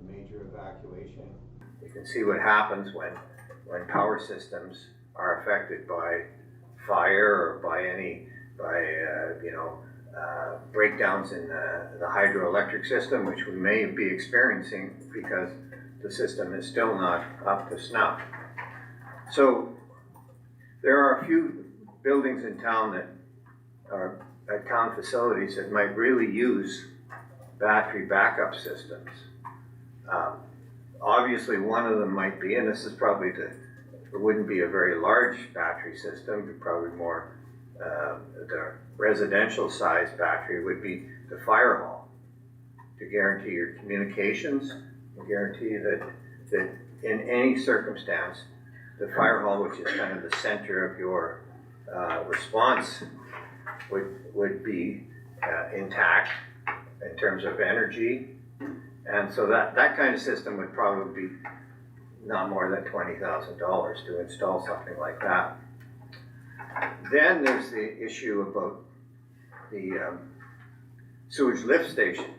a major evacuation. You can see what happens when power systems are affected by fire or by breakdowns in the hydroelectric system, which we may be experiencing because the system is still not up to snuff. So there are a few buildings in town that are town facilities that might really use battery backup systems. Obviously, one of them might be, and this is probably it wouldn't be a very large battery system, but probably more the residential size battery would be the fire hall, to guarantee your communications, to guarantee that in any circumstance, the fire hall, which is kind of the center of your response, would be intact in terms of energy. And so that kind of system would probably be not more than $20,000 to install something like that. Then there's the issue about the sewage lift station,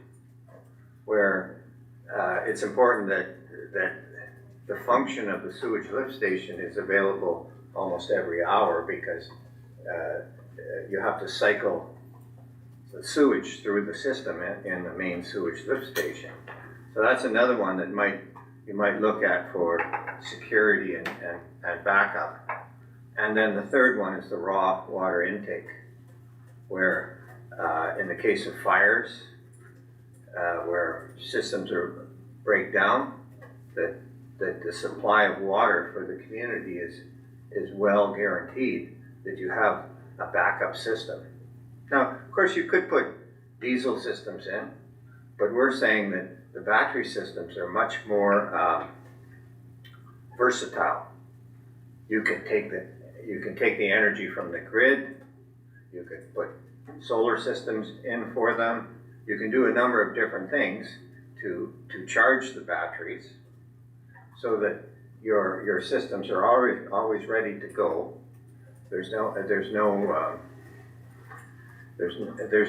where it's important that the function of the sewage lift station is available almost every hour, because you have to cycle the sewage through the system in the main sewage lift station. So that's another one that you might look at for security and backup. And then the third one is the raw water intake, where in the case of fires, where systems break down, that the supply of water for the community is well guaranteed, that you have a backup system. Now, of course, you could put diesel systems in, but we're saying that the battery systems are much more versatile. You can take the energy from the grid. You could put solar systems in for them. You can do a number of different things to charge the batteries, so that your systems are always ready to go. There's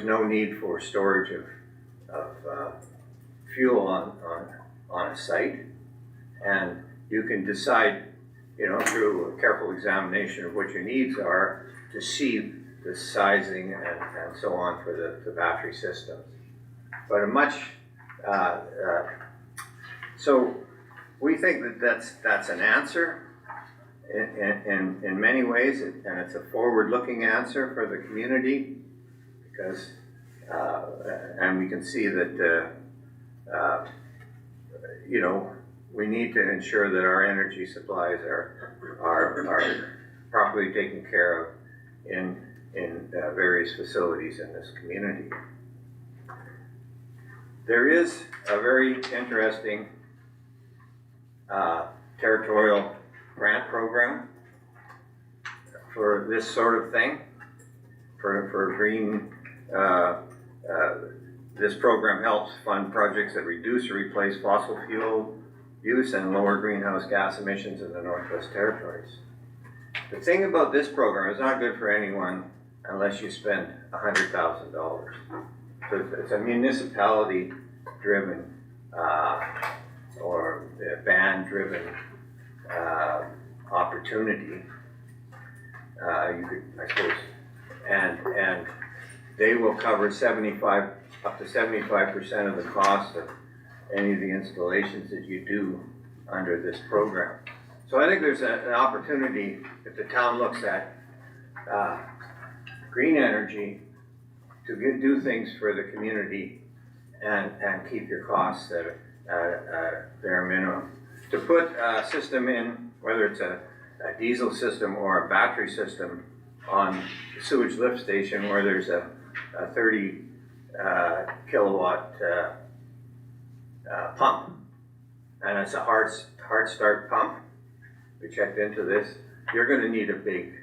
no need for storage of fuel on a site, and you can decide, through a careful examination of what your needs are, to see the sizing and so on for the battery systems. But so we think that's an answer in many ways, and it's a forward-looking answer for the community, because and we can see that we need to ensure that our energy supplies are properly taken care of in various facilities in this community. There is a very interesting territorial grant program for this sort of thing, for green. This program helps fund projects that reduce or replace fossil fuel use and lower greenhouse gas emissions in the Northwest Territories. The thing about this program is not good for anyone unless you spend $100,000. So it's a municipality-driven or band-driven opportunity. You could, I suppose, and they will cover up to 75% of the cost of any of the installations that you do under this program. So I think there's an opportunity, if the town looks at green energy, to do things for the community and keep your costs at a bare minimum. To put a system in, whether it's a diesel system or a battery system, on the sewage lift station where there's a 30 kilowatt pump, and it's a hard start pump. We checked into this. You're going to need a big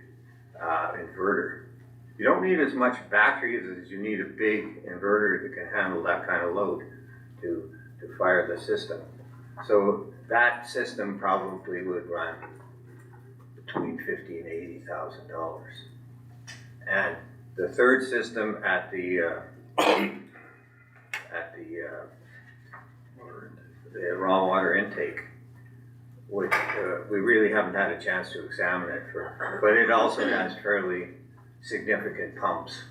inverter. You don't need as much batteries as you need a big inverter that can handle that kind of load to fire the system. So that system probably would run between $50,000 and $80,000. And the third system at the the raw water intake, which we really haven't had a chance to examine it for, but it also has fairly significant pumps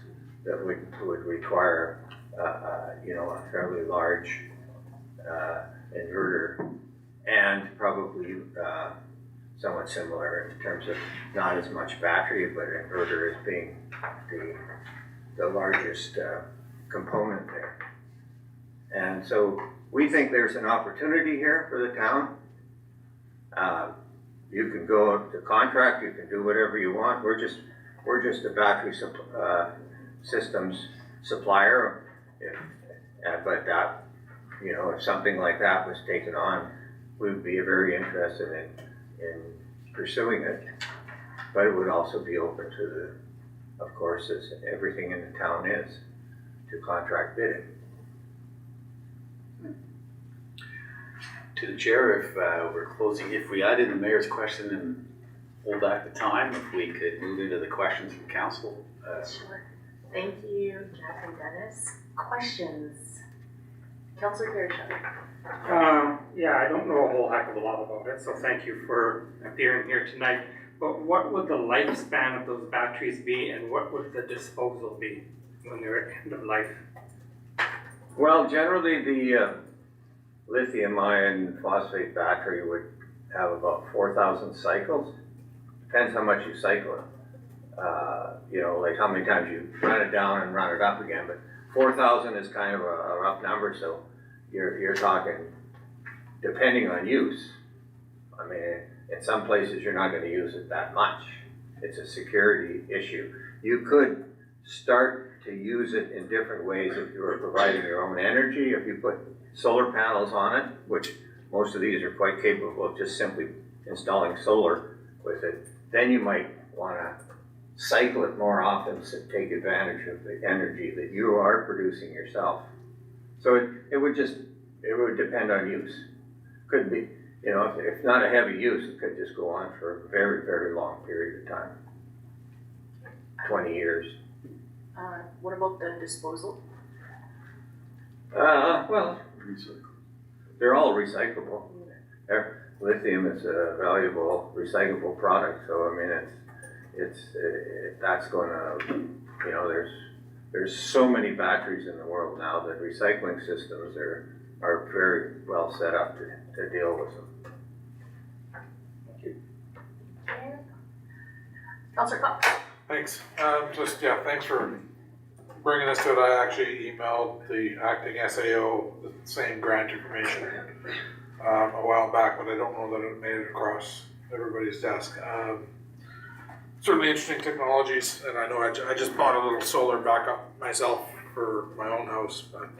that would require, you know, a fairly large inverter, and probably somewhat similar in terms of not as much battery, but inverter as being the largest component there. And so we think there's an opportunity here for the town. You can go to contract, you can do whatever you want. We're just a battery systems supplier. But that, you know, if something like that was taken on, we would be very interested in pursuing it. But it would also be open to the, of course, as everything in the town is, to contract bidding. To the chair, if we're closing, if we add in the mayor's question and hold back the time, if we could move into the questions from council. Sure. Thank you, Jack and Dennis. Questions? Councilor Garrett. Yeah, I don't know a whole heck of a lot about it, so thank you for appearing here tonight. But what would the lifespan of those batteries be, and what would the disposal be when they're at end of life? Well, generally the lithium iron phosphate battery would have about 4,000 cycles. Depends how much you cycle it. You know, like how many times you run it down and run it up again, but 4,000 is kind of a rough number, so you're talking, depending on use. I mean, in some places you're not going to use it that much. It's a security issue. You could start to use it in different ways if you were providing your own energy. If you put solar panels on it, which most of these are quite capable of just simply installing solar with it, then you might want to cycle it more often to take advantage of the energy that you are producing yourself. So it would depend on use. Could be, you know, if not a heavy use, it could just go on for a very, very long period of time. 20 years. What about the disposal? Well, they're all recyclable. Lithium is a valuable recyclable product, so I mean that's going to, you know, there's so many batteries in the world now that recycling systems are very well set up to deal with them. Thank you. Councilor Cox. Thanks. Thanks for bringing us to it. I actually emailed the acting SAO the same grant information a while back, but I don't know that it made it across everybody's desk. Certainly interesting technologies, and I know I just bought a little solar backup myself for my own house, but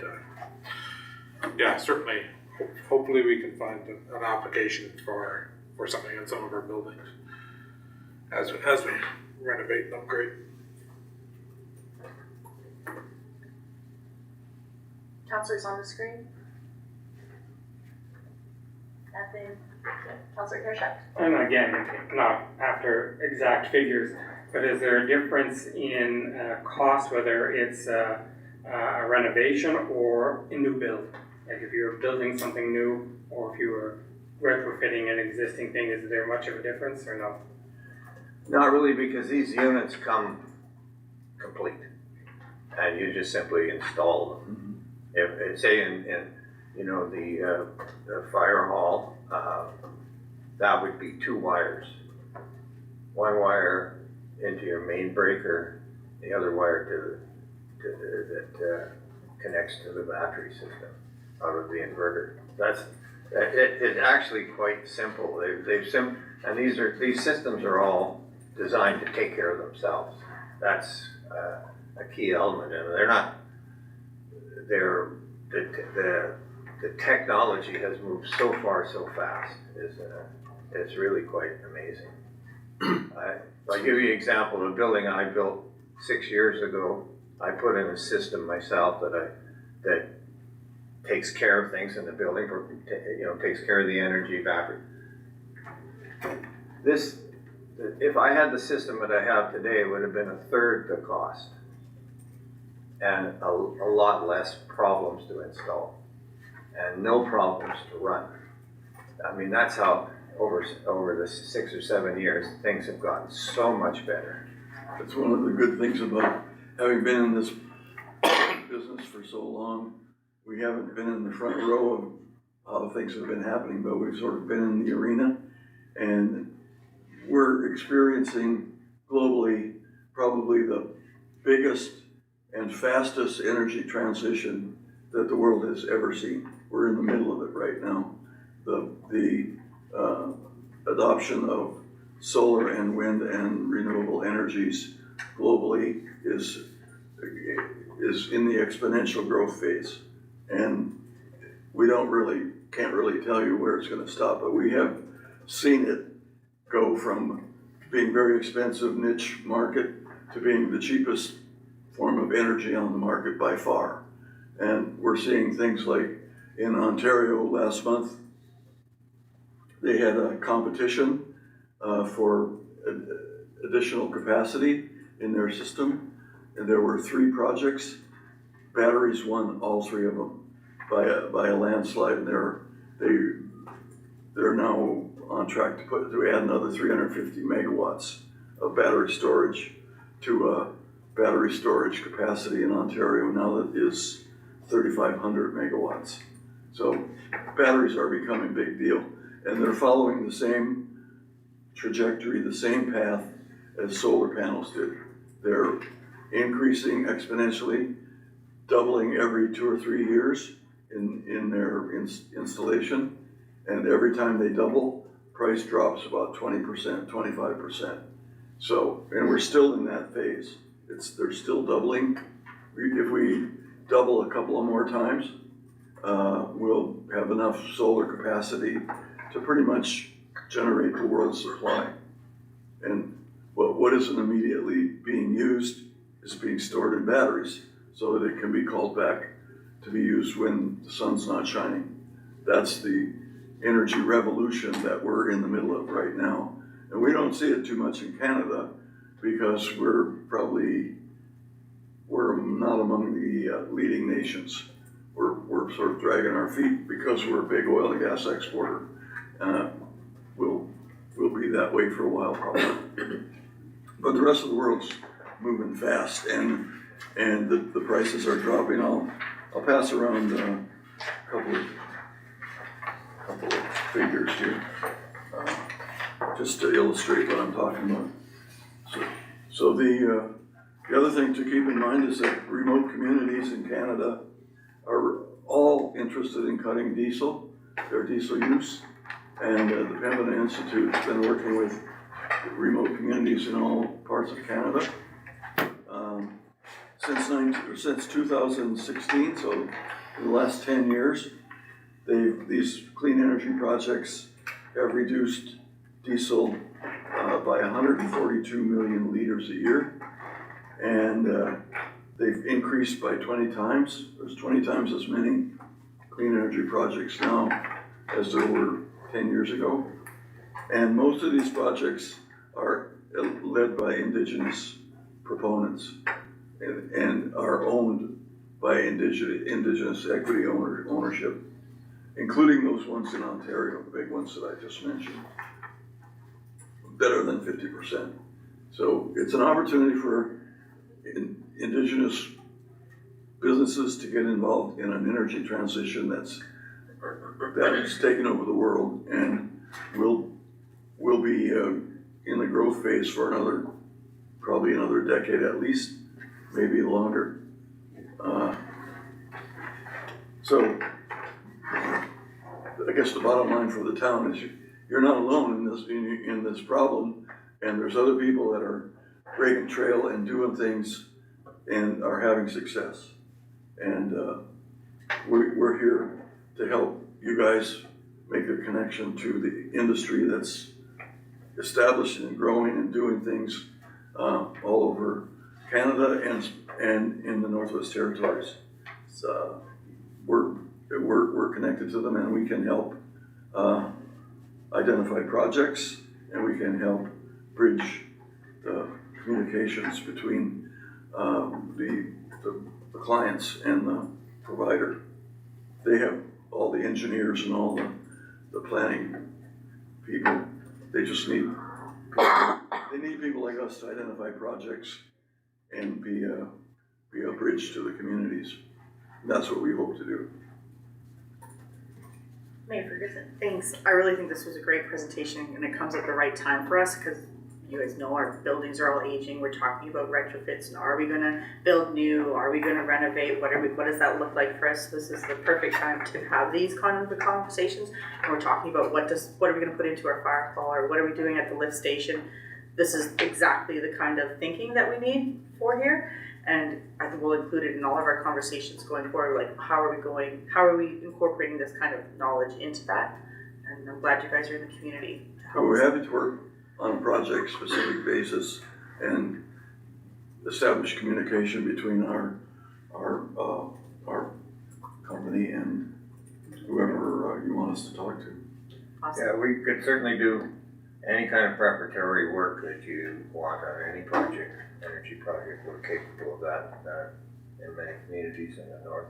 yeah, certainly, hopefully we can find an application for something in some of our buildings as we renovate and upgrade. Councilors on the screen? Nothing. Councilor Kirschak. And again, not after exact figures, but is there a difference in cost, whether it's a renovation or a new build? Like if you're building something new, or if you were retrofitting an existing thing, is there much of a difference or no? Not really, because these units come complete, and you just simply install them. If say in you know the fire hall, that would be 2 wires. One wire into your main breaker, the other wire that connects to the battery system out of the inverter. It's actually quite simple. And these systems are all designed to take care of themselves. That's a key element, and the technology has moved so far so fast. It's really quite amazing. I'll give you an example. A building I built 6 years ago, I put in a system myself that takes care of things in the building, you know, takes care of the energy battery. If I had the system that I have today, it would have been 1/3 the cost and a lot less problems to install. and no problems to run. I mean, that's how over the 6 or 7 years, things have gotten so much better. That's one of the good things about having been in this business for so long. We haven't been in the front row of how things have been happening, but we've sort of been in the arena, and we're experiencing globally probably the biggest and fastest energy transition that the world has ever seen. We're in the middle of it right now. The adoption of solar and wind and renewable energies globally is in the exponential growth phase, and we can't really tell you where it's going to stop, but we have seen it go from being very expensive niche market to being the cheapest form of energy on the market by far. And we're seeing things like in Ontario last month, they had a competition for additional capacity in their system, and there were 3 projects. Batteries won all 3 of them by a landslide, and they're now on track to add another 350 megawatts of battery storage to battery storage capacity in Ontario now that is 3,500 megawatts. So batteries are becoming a big deal, and they're following the same trajectory, the same path as solar panels did. They're increasing exponentially, doubling every 2 or 3 years in their installation, and every time they double, price drops about 20%, 25%. So, and we're still in that phase. They're still doubling. If we double a couple of more times, we'll have enough solar capacity to pretty much generate the world's supply. And what isn't immediately being used is being stored in batteries so that it can be called back to be used when the sun's not shining. That's the energy revolution that we're in the middle of right now. And we don't see it too much in Canada because we're not among the leading nations. We're sort of dragging our feet because we're a big oil and gas exporter. We'll be that way for a while probably. But the rest of the world's moving fast, and the prices are dropping. I'll pass around a couple of figures here, just to illustrate what I'm talking about. So the other thing to keep in mind is that remote communities in Canada are all interested in cutting their diesel use, and the Pembina Institute has been working with remote communities in all parts of Canada since 2016. So in the last 10 years, these clean energy projects have reduced diesel by 142 million liters a year, and they've increased by 20 times. There's 20 times as many clean energy projects now as there were 10 years ago. And most of these projects are led by Indigenous proponents and are owned by Indigenous equity ownership, including those ones in Ontario, the big ones that I just mentioned, better than 50%. So it's an opportunity for Indigenous businesses to get involved in an energy transition that's taken over the world, and will be in the growth phase for probably another decade at least, maybe longer. So I guess the bottom line for the town is you're not alone in this problem, and there's other people that are breaking trail and doing things and are having success. And we're here to help you guys make a connection to the industry that's establishing and growing and doing things all over Canada and in the Northwest Territories. So we're connected to them, and we can help identify projects, and we can help bridge the communications between the clients and the provider. They have all the engineers and all the planning people. They just need, they need people like us to identify projects and be a bridge to the communities. That's what we hope to do. Mayor Ferguson. Thanks. I really think this was a great presentation and it comes at the right time for us because you guys know our buildings are all aging. We're talking about retrofits and are we gonna build new? Are we gonna renovate? What does that look like for us? This is the perfect time to have these kind of conversations. And we're talking about what are we gonna put into our fire hall or what are we doing at the lift station? This is exactly the kind of thinking that we need for here. And I think we'll include it in all of our conversations going forward, like how are we incorporating this kind of knowledge into that? And I'm glad you guys are in the community to help We're us. happy to work on a project-specific basis and establish communication between our company and whoever you want us to talk to. Awesome. Yeah, we could certainly do any kind of preparatory work that you want on any project, energy project. We're capable of that in many communities in the north.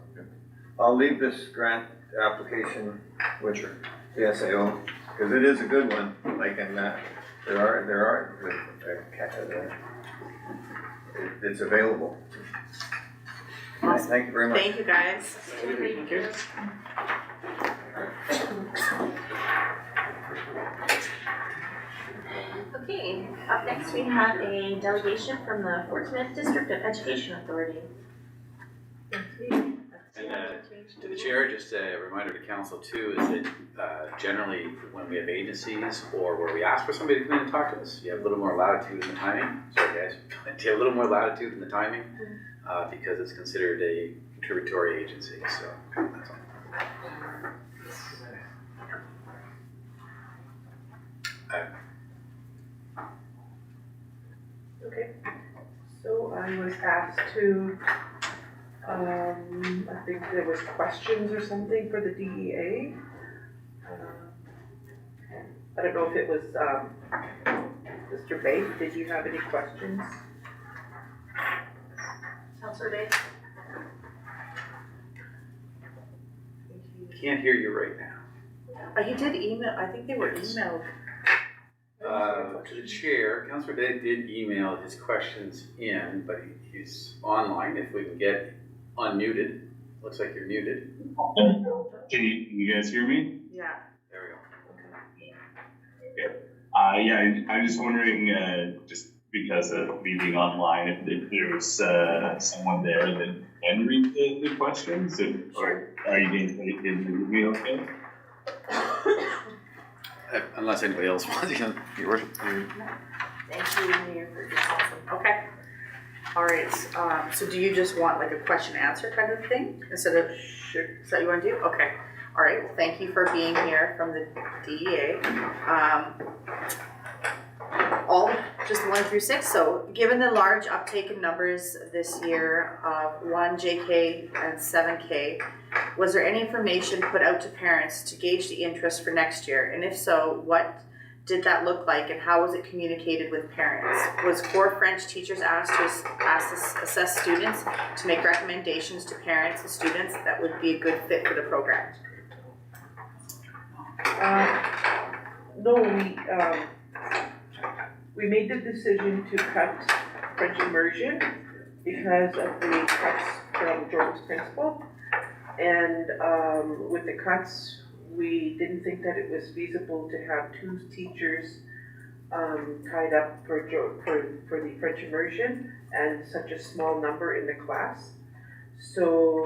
I'll leave this grant application with the SAO because it is a good one. Like in that, it's available. Awesome. Thank you very much. Thank you guys. Thank you. Okay, up next we have a delegation from the Fort Smith District of Education Authority. And to the chair, just a reminder to council too, is that generally when we have agencies or where we ask for somebody to come in and talk to us, you have a little more latitude in the timing. Sorry guys, you have a little more latitude in the timing because it's considered a contributory agency, so that's all. Okay, so I was asked to, I think there was questions or something for the DEA. I don't know if it was, Mr. Bates, did you have any questions? Councilor Day? Can't hear you right now. He did email, I think they were emailed. To the chair, Councilor Day did email his questions in, but he's online. If we can get unmuted, looks like you're muted. Can you guys hear me? Yeah. There we go. Yeah, I'm just wondering, just because of me being online, if there was someone there that can read the questions, or are you going to take it with me okay? Unless anybody else wants to, Your Worship. Thank you, Mayor, for this. Awesome. Okay. All right, so do you just want like a question answer kind of thing instead of, is that what you want to do? Okay. All right, well, thank you for being here from the DEA. All just 1 through 6. So given the large uptake in numbers this year of 1 JK and 7K, was there any information put out to parents to gauge the interest for next year? And if so, what did that look like and how was it communicated with parents? Was core French teachers asked to assess students to make recommendations to parents and students that would be a good fit for the program? No, we made the decision to cut French immersion because of the cuts from Jordan's principal. And with the cuts, we didn't think that it was feasible to have 2 teachers tied up for the French immersion and such a small number in the class. So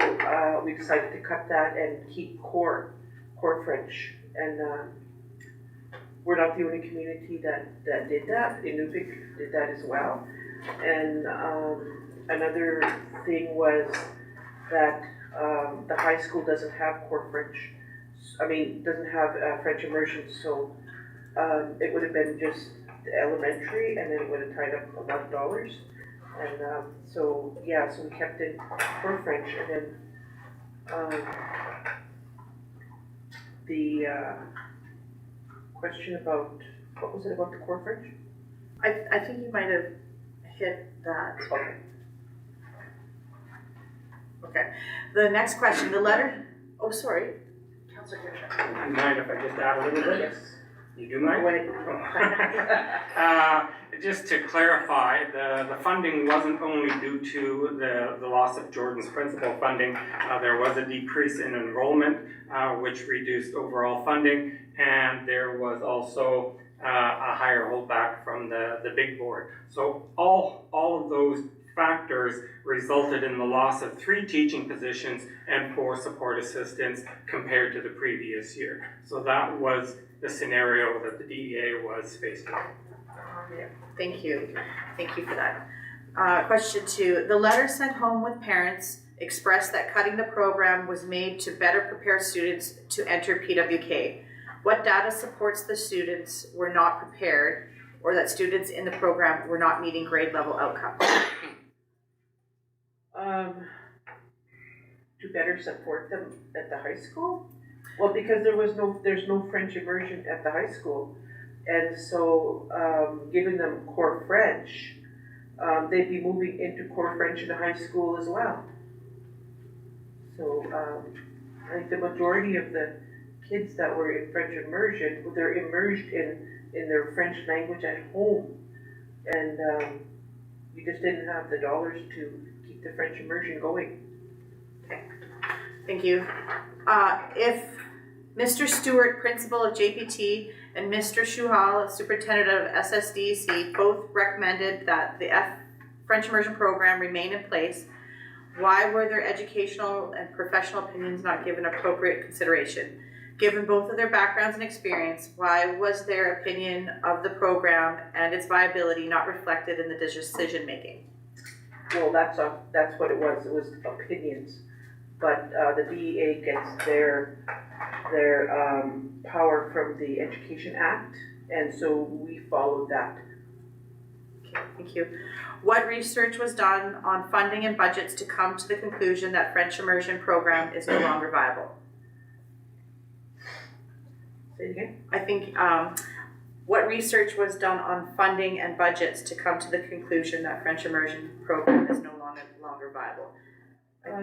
we decided to cut that and keep core French. And we're not the only community that did that. Inuvik did that as well. And another thing was that the high school doesn't have core French. Doesn't have French immersion, so it would have been just elementary, and then it would have tied up a lot of dollars. And so we kept it core French, and then the question about, what was it about the core French? I think you might have hit that. Okay. Okay. The next question, the letter, oh, sorry. Councillor Kirkland. You mind if I just add a little bit? Yes. You do mind? Go ahead. Just to clarify, the funding wasn't only due to the loss of Jordan's principal funding. There was a decrease in enrollment, which reduced overall funding, and there was also a higher holdback from the big board. So all of those factors resulted in the loss of 3 teaching positions and 4 support assistants compared to the previous year. So that was the scenario that the DEA was faced with. Thank you for that. Question 2, the letter sent home with parents expressed that cutting the program was made to better prepare students to enter PWK. What data supports the students were not prepared or that students in the program were not meeting grade level outcomes? To better support them at the high school? Well, because there's no French immersion at the high school. And so, giving them core French, they'd be moving into core French in the high school as well. So, I think the majority of the kids that were in French immersion, they're immersed in their French language at home. And, we just didn't have the dollars to keep the French immersion going. Okay, thank you. If Mr. Stewart, principal of JPT, and Mr. Shuhal, superintendent of SSDC, both recommended that the French immersion program remain in place, why were their educational and professional opinions not given appropriate consideration? Given both of their backgrounds and experience, why was their opinion of the program and its viability not reflected in the decision making? Well, that's what it was opinions. But the DEA gets their power from the Education Act, and so we followed that. Okay, thank you. What research was done on funding and budgets to come to the conclusion that French immersion program is no longer viable? Say it again? I think, what research was done on funding and budgets to come to the conclusion that French immersion program is no longer viable?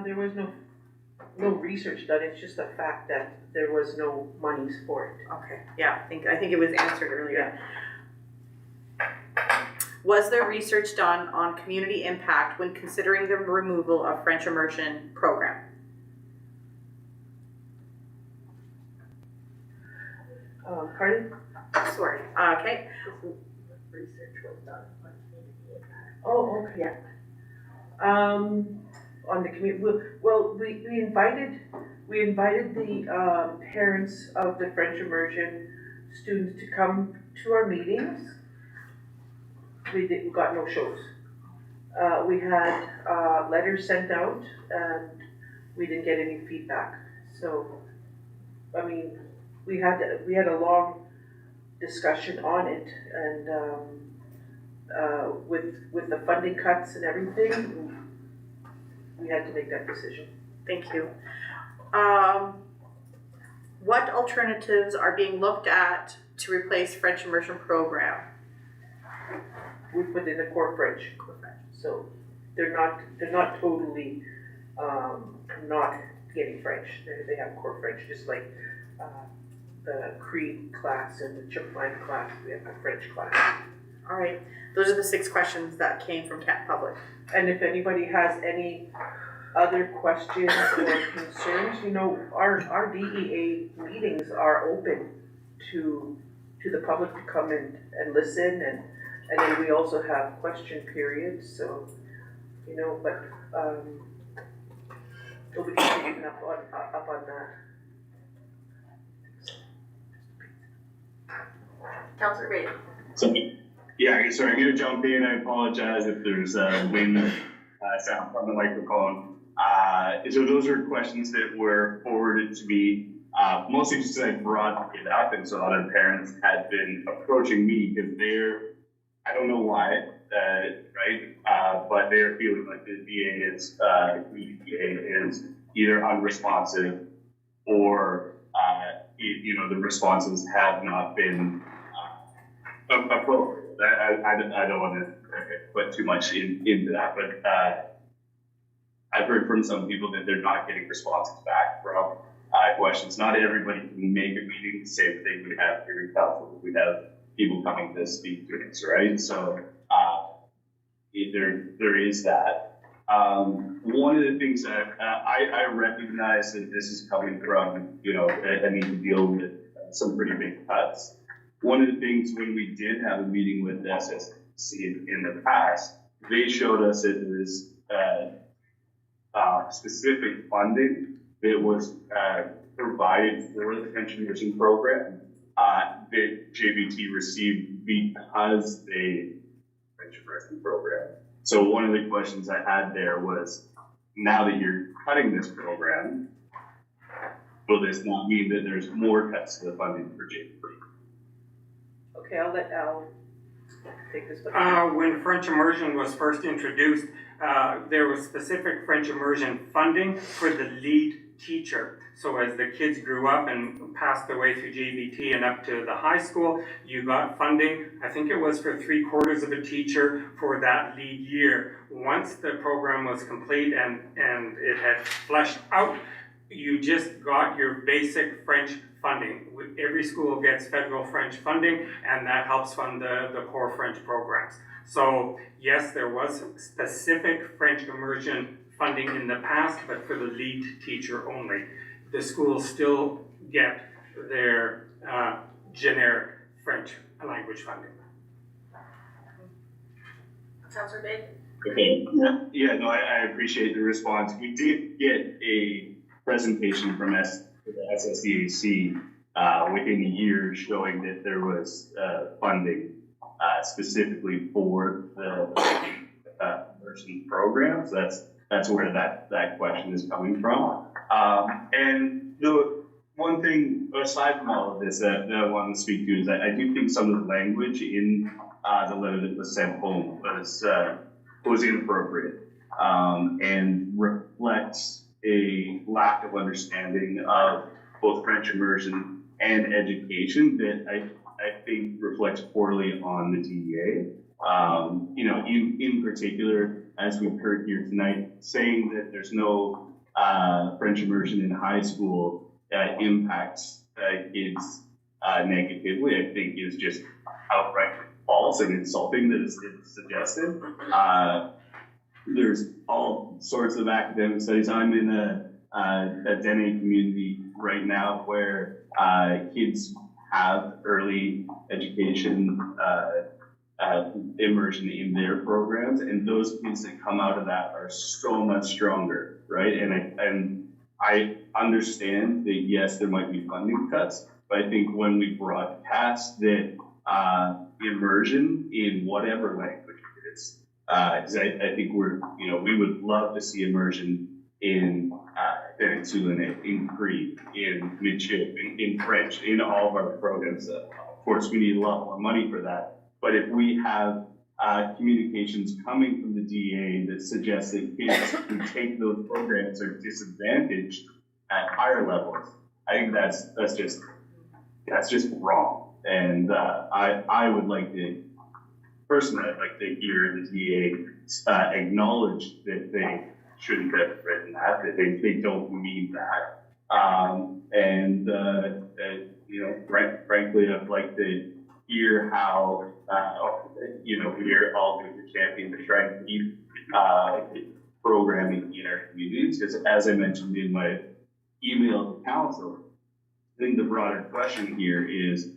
There was no research done, it's just the fact that there was no monies for it. Okay, yeah, I think it was answered earlier. Was there research done on community impact when considering the removal of French immersion program? Pardon? Sorry, okay. Research was done on community impact. Oh, okay, yeah. On the community, well, we invited the parents of the French immersion students to come to our meetings. We got no shows. We had letters sent out and we didn't get any feedback. So, I mean, we had a long discussion on it, and with the funding cuts and everything, we had to make that decision. Thank you. What alternatives are being looked at to replace French immersion program? We put in the core French, so they're not totally not getting French. They have core French, just like the Cree class and the Chipline class. We have a French class. All right, those are the 6 questions that came from Cat Public. And if anybody has any other questions or concerns, you know, our DEA meetings are open to the public to come and listen, and then we also have question periods, so, you know, but nobody's taken up on that. Councillor Brady. So, yeah, sorry, I'm gonna jump in. I apologize if there's wind sound from the microphone. So those are questions that were forwarded to me, mostly just because I brought it up, and so other parents had been approaching me because I don't know why, right? But they're feeling like the DA is either unresponsive or, you know, the responses have not been appropriate. I don't want to put too much into that, but I've heard from some people that they're not getting responses back from questions. Not everybody can make a meeting. The same thing we have here in council. We have people coming to speak to us, right? So there is that. One of the things that I recognize that this is coming from, I need to deal with some pretty big cuts. One of the things when we did have a meeting with SSC in the past, they showed us that there is specific funding that was provided for the pension enrichment program that JBT received because they pension enrichment program. So one of the questions I had there was, now that you're cutting this program, will this not mean that there's more cuts to the funding for JBT? Okay, I'll let Al take this one. When French immersion was first introduced, there was specific French immersion funding for the lead teacher. So as the kids grew up and passed their way through JBT and up to the high school, you got funding. I think it was for 3/4 of a teacher for that lead year. Once the program was complete and it had fleshed out, you just got your basic French funding. Every school gets federal French funding, and that helps fund the core French programs. So yes, there was specific French immersion funding in the past, but for the lead teacher only. The schools still get their generic French language funding. Councillor Big? Okay, yeah, no, I appreciate the response. We did get a presentation from the SSEAC within a year showing that there was funding specifically for the immersion programs. That's where that question is coming from. And the one thing aside from all of this that I wanted to speak to is I do think some of the language in the letter that was sent home was inappropriate and reflects a lack of understanding of both French immersion and education that I think reflects poorly on the DEA. In particular, as we've heard here tonight, saying that there's no French immersion in high school impacts kids negatively, I think is just outright false and insulting that it's suggested. There's all sorts of academic studies. I'm in a Dene community right now where kids have early education immersion in their programs, and those kids that come out of that are so much stronger, right? And I understand that yes, there might be funding cuts, but I think when we broadcast that immersion in whatever language it is, I think we would love to see immersion in Venezuelan, in Cree, in Midship, in French, in all of our programs. Of course, we need a lot more money for that. But if we have communications coming from the DEA that suggest that kids who take those programs are disadvantaged at higher levels, I think that's just wrong. And I would like to, personally, I'd like to hear the DEA acknowledge that they shouldn't have written that they don't mean that. Frankly, I'd like to hear how, we're all doing the champion to try and keep programming in our communities. Because as I mentioned in my email to council, I think the broader question here is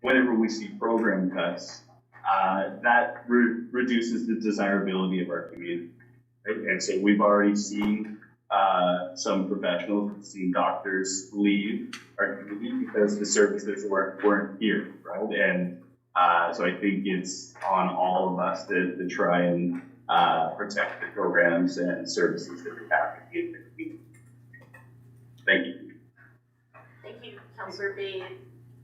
whenever we see program cuts, that reduces the desirability of our community. Right? And so we've already seen some professionals, seen doctors leave our community because the services weren't here, right? And so I think it's on all of us to try and protect the programs and services that we have in the community. Thank you. Thank you, Councillor Bay.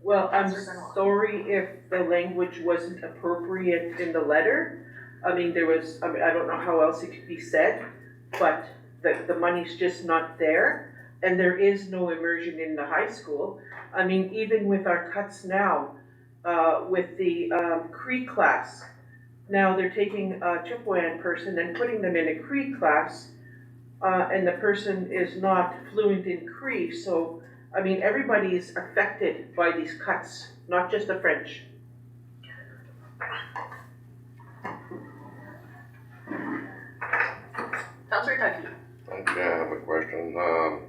Well, I'm Councillor Benoit. sorry if the language wasn't appropriate in the letter. I don't know how else it could be said, but the money's just not there, and there is no immersion in the high school. I mean, even with our cuts now, with the Cree class, now they're taking a Chipewyan person and putting them in a Cree class, and the person is not fluent in Cree, so I mean, everybody is affected by these cuts, not just the French. Counselor Tucky. Okay, I have a question. I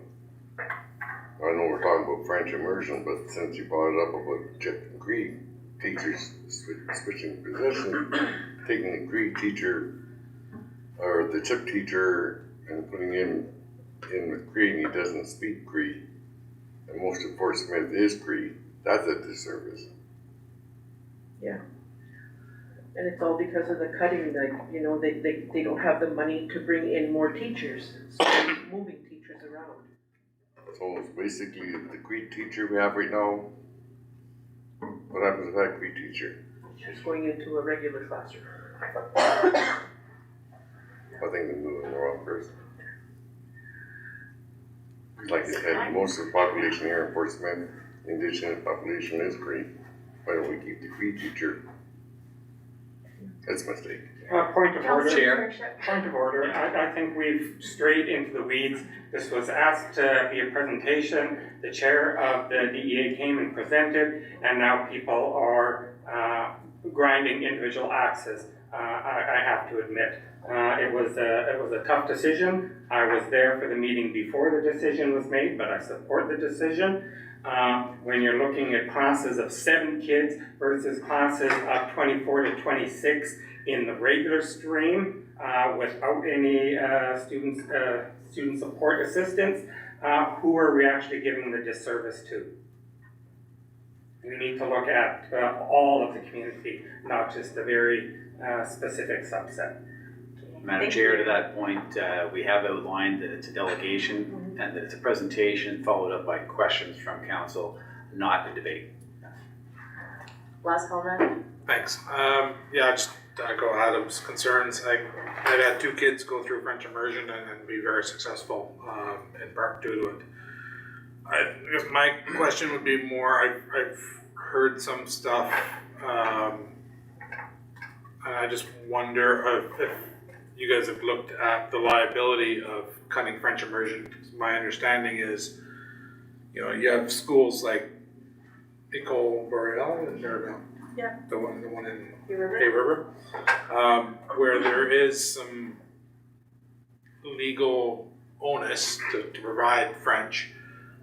know we're talking about French immersion, but since you brought it up about Chip and Cree teachers switching position, taking the Cree teacher or the Chip teacher and putting him in with Cree and he doesn't speak Cree, and most of Fort Smith is Cree, that's a disservice. And it's all because of the cutting, like, you know, they don't have the money to bring in more teachers, so they're moving teachers around. So it's basically the Cree teacher we have right now. What happens to that Cree teacher? She's going into a regular classroom. I think they're moving the wrong person. Like I said, most of the population here in Fort Smith, the indigenous population is Cree. Why don't we keep the Cree teacher? That's a mistake. Point of order. Chair. Point of order, I think we've strayed into the weeds. This was asked to be a presentation, the chair of the DEA came and presented, and now people are grinding individual axes, I have to admit. It was a tough decision. I was there for the meeting before the decision was made, but I support the decision. When you're looking at classes of 7 kids versus classes of 24 to 26 in the regular stream, without any student support assistance, who are we actually giving the disservice to? We need to look at all of the community, not just a very specific subset. Madam Chair, to that point, we have outlined that it's a delegation and that it's a presentation followed up by questions from council, not a debate. Last comment? Thanks. Yeah, just to echo Adam's concerns. I've had 2 kids go through French immersion and be very successful in part due to it. I guess my question would be more, I've heard some stuff, and I just wonder if you guys have looked at the liability of cutting French immersion. My understanding is, you know, you have schools like École Boreale, Yeah. the one in You remember? Hay River, where there is some legal onus to provide French,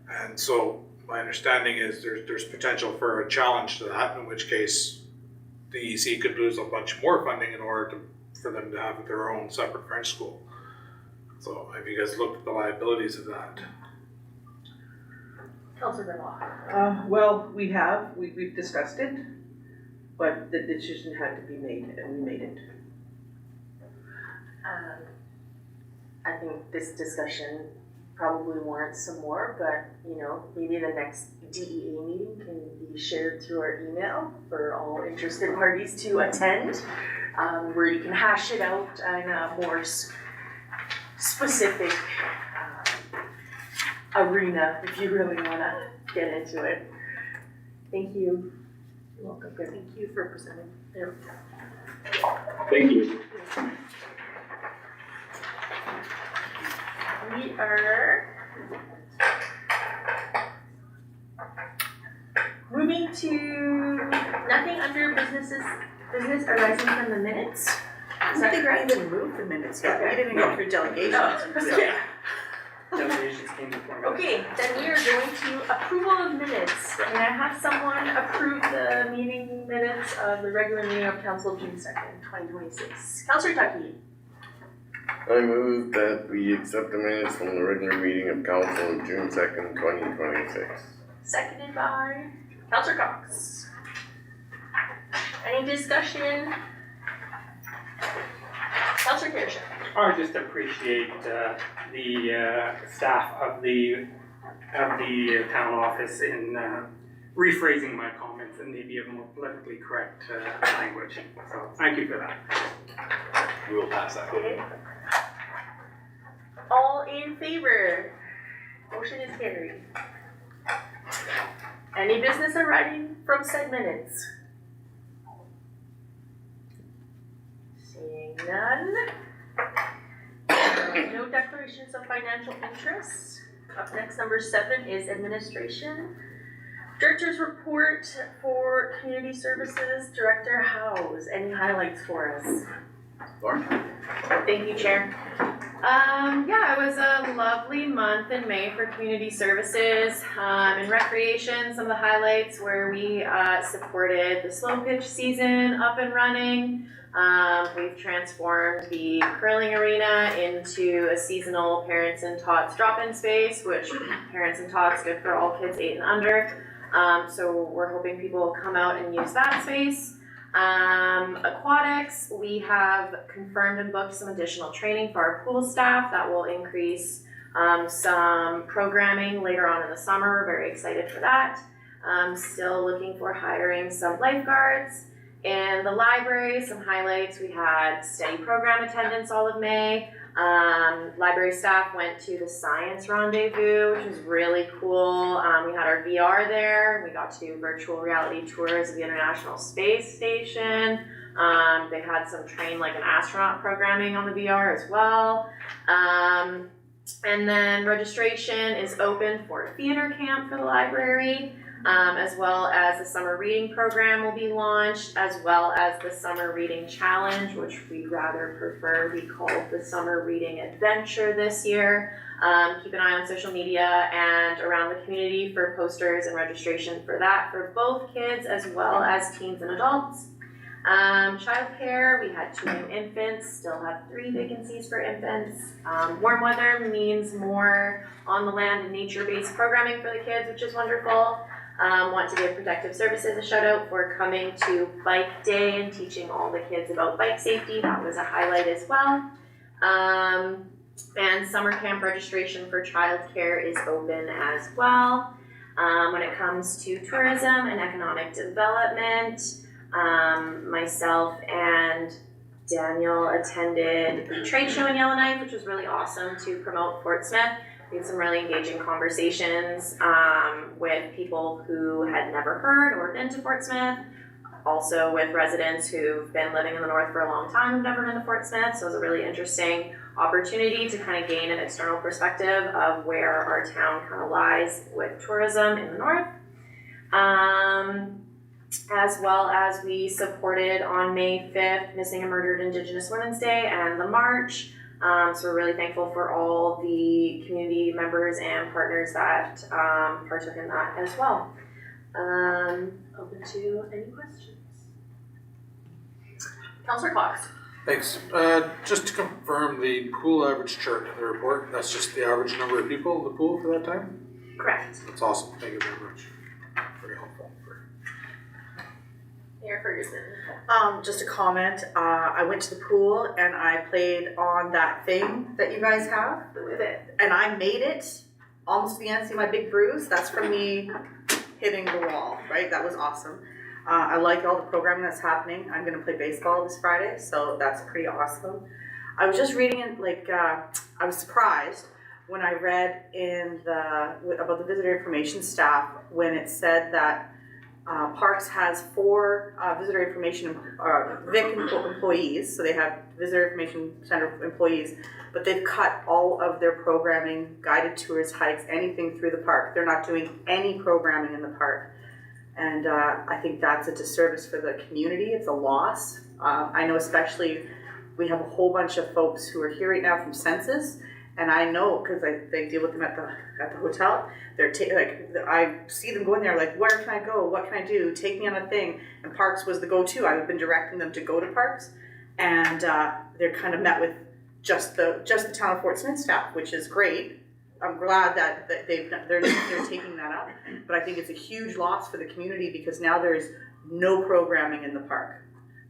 and so my understanding is there's potential for a challenge to that, in which case the EC could lose a bunch more funding in order for them to have their own separate French school. So have you guys looked at the liabilities of that? Counselor Benoit. Well, we've discussed it, but the decision had to be made, and we made it. I think this discussion probably warrants some more, but you know, maybe the next DEA meeting can be shared through our email for all interested parties to attend, where you can hash it out in a more specific arena if you really want to get into it. Thank you. You're welcome. Good. Thank you for presenting. Thank you. We are moving to nothing under business arising from the minutes. I don't think we even moved the minutes yet, we didn't go through delegations. Okay. Delegations came before me. Okay, then we are going to approval of minutes. Can I have someone approve the meeting minutes of the regular meeting of council June 2nd, 2026? Councilor Tucky. I move that we accept the minutes from the regular meeting of council on June 2nd, 2026. Seconded by Councilor Cox. Any discussion? Councilor Kirsch. I just appreciate the staff of the town office in rephrasing my comments and maybe a more politically correct language. So thank you for that. We will pass that. Okay. All in favor? Motion is carried. Any business arising from said minutes? Seeing none. No declarations of financial interests. Up next, number 7 is administration. Director's report for community services, Director Howes. Any highlights for us? Lauren? Thank you, Chair. Yeah, it was a lovely month in May for community services. In recreation, some of the highlights where we supported the slow pitch season up and running. We've transformed the curling arena into a seasonal parents and tots drop-in space, which parents and tots good for all kids 8 and under. So we're hoping people will come out and use that space. Aquatics, we have confirmed and booked some additional training for our pool staff that will increase some programming later on in the summer. We're very excited for that. Still looking for hiring some lifeguards. In the library, some highlights, we had steady program attendance all of May. Library staff went to the science rendezvous, which was really cool. We had our VR there. We got to do virtual reality tours of the International Space Station. They had some train like an astronaut programming on the VR as well. And then registration is open for a theater camp for the library. As well as the summer reading program will be launched, as well as the summer reading challenge, which we'd rather prefer be called the summer reading adventure this year. Keep an eye on social media and around the community for posters and registration for that for both kids as well as teens and adults. Childcare, we had 2 new infants, still have 3 vacancies for infants. Warm weather means more on the land and nature-based programming for the kids, which is wonderful. Want to give Protective Services a shout out for coming to Bike Day and teaching all the kids about bike safety. That was a highlight as well. And summer camp registration for childcare is open as well. When it comes to tourism and economic development, myself and Daniel attended the trade show in Yellowknife, which was really awesome to promote Fort Smith. We had some really engaging conversations with people who had never heard or been to Fort Smith, also with residents who've been living in the north for a long time who've never been to Fort Smith. So it was a really interesting opportunity to kind of gain an external perspective of where our town kind of lies with tourism in the north. As well as we supported on May 5th Missing and Murdered Indigenous Women's Day and the March. So we're really thankful for all the community members and partners that partook in that as well. Open to any questions. Councillor Cox. Thanks. Just to confirm the pool average chart in the report, that's just the average number of people in the pool for that time? Correct. That's awesome. Thank you very much. Very helpful. Mayor Ferguson. Just a comment, I went to the pool and I played on that thing that you guys have, With it. and I made it almost to the end. See my big bruise? That's from me hitting the wall, right? That was awesome. I like all the programming that's happening. I'm gonna play baseball this Friday, so that's pretty awesome. I was just reading it, I was surprised when I read about the visitor information staff when it said that Parks has 4 visitor information VIC employees, so they have visitor information center employees, but they've cut all of their programming, guided tours, hikes, anything through the park. They're not doing any programming in the park. And I think that's a disservice for the community. It's a loss. I know especially we have a whole bunch of folks who are here right now from Census, and I know because they deal with them at the hotel. They're I see them going there like, where can I go? What can I do? Take me on a thing. And Parks was the go-to. I've been directing them to go to Parks, and they're kind of met with just the town of Fort Smith staff, which is great. I'm glad that they're taking that up, but I think it's a huge loss for the community because now there's no programming in the park,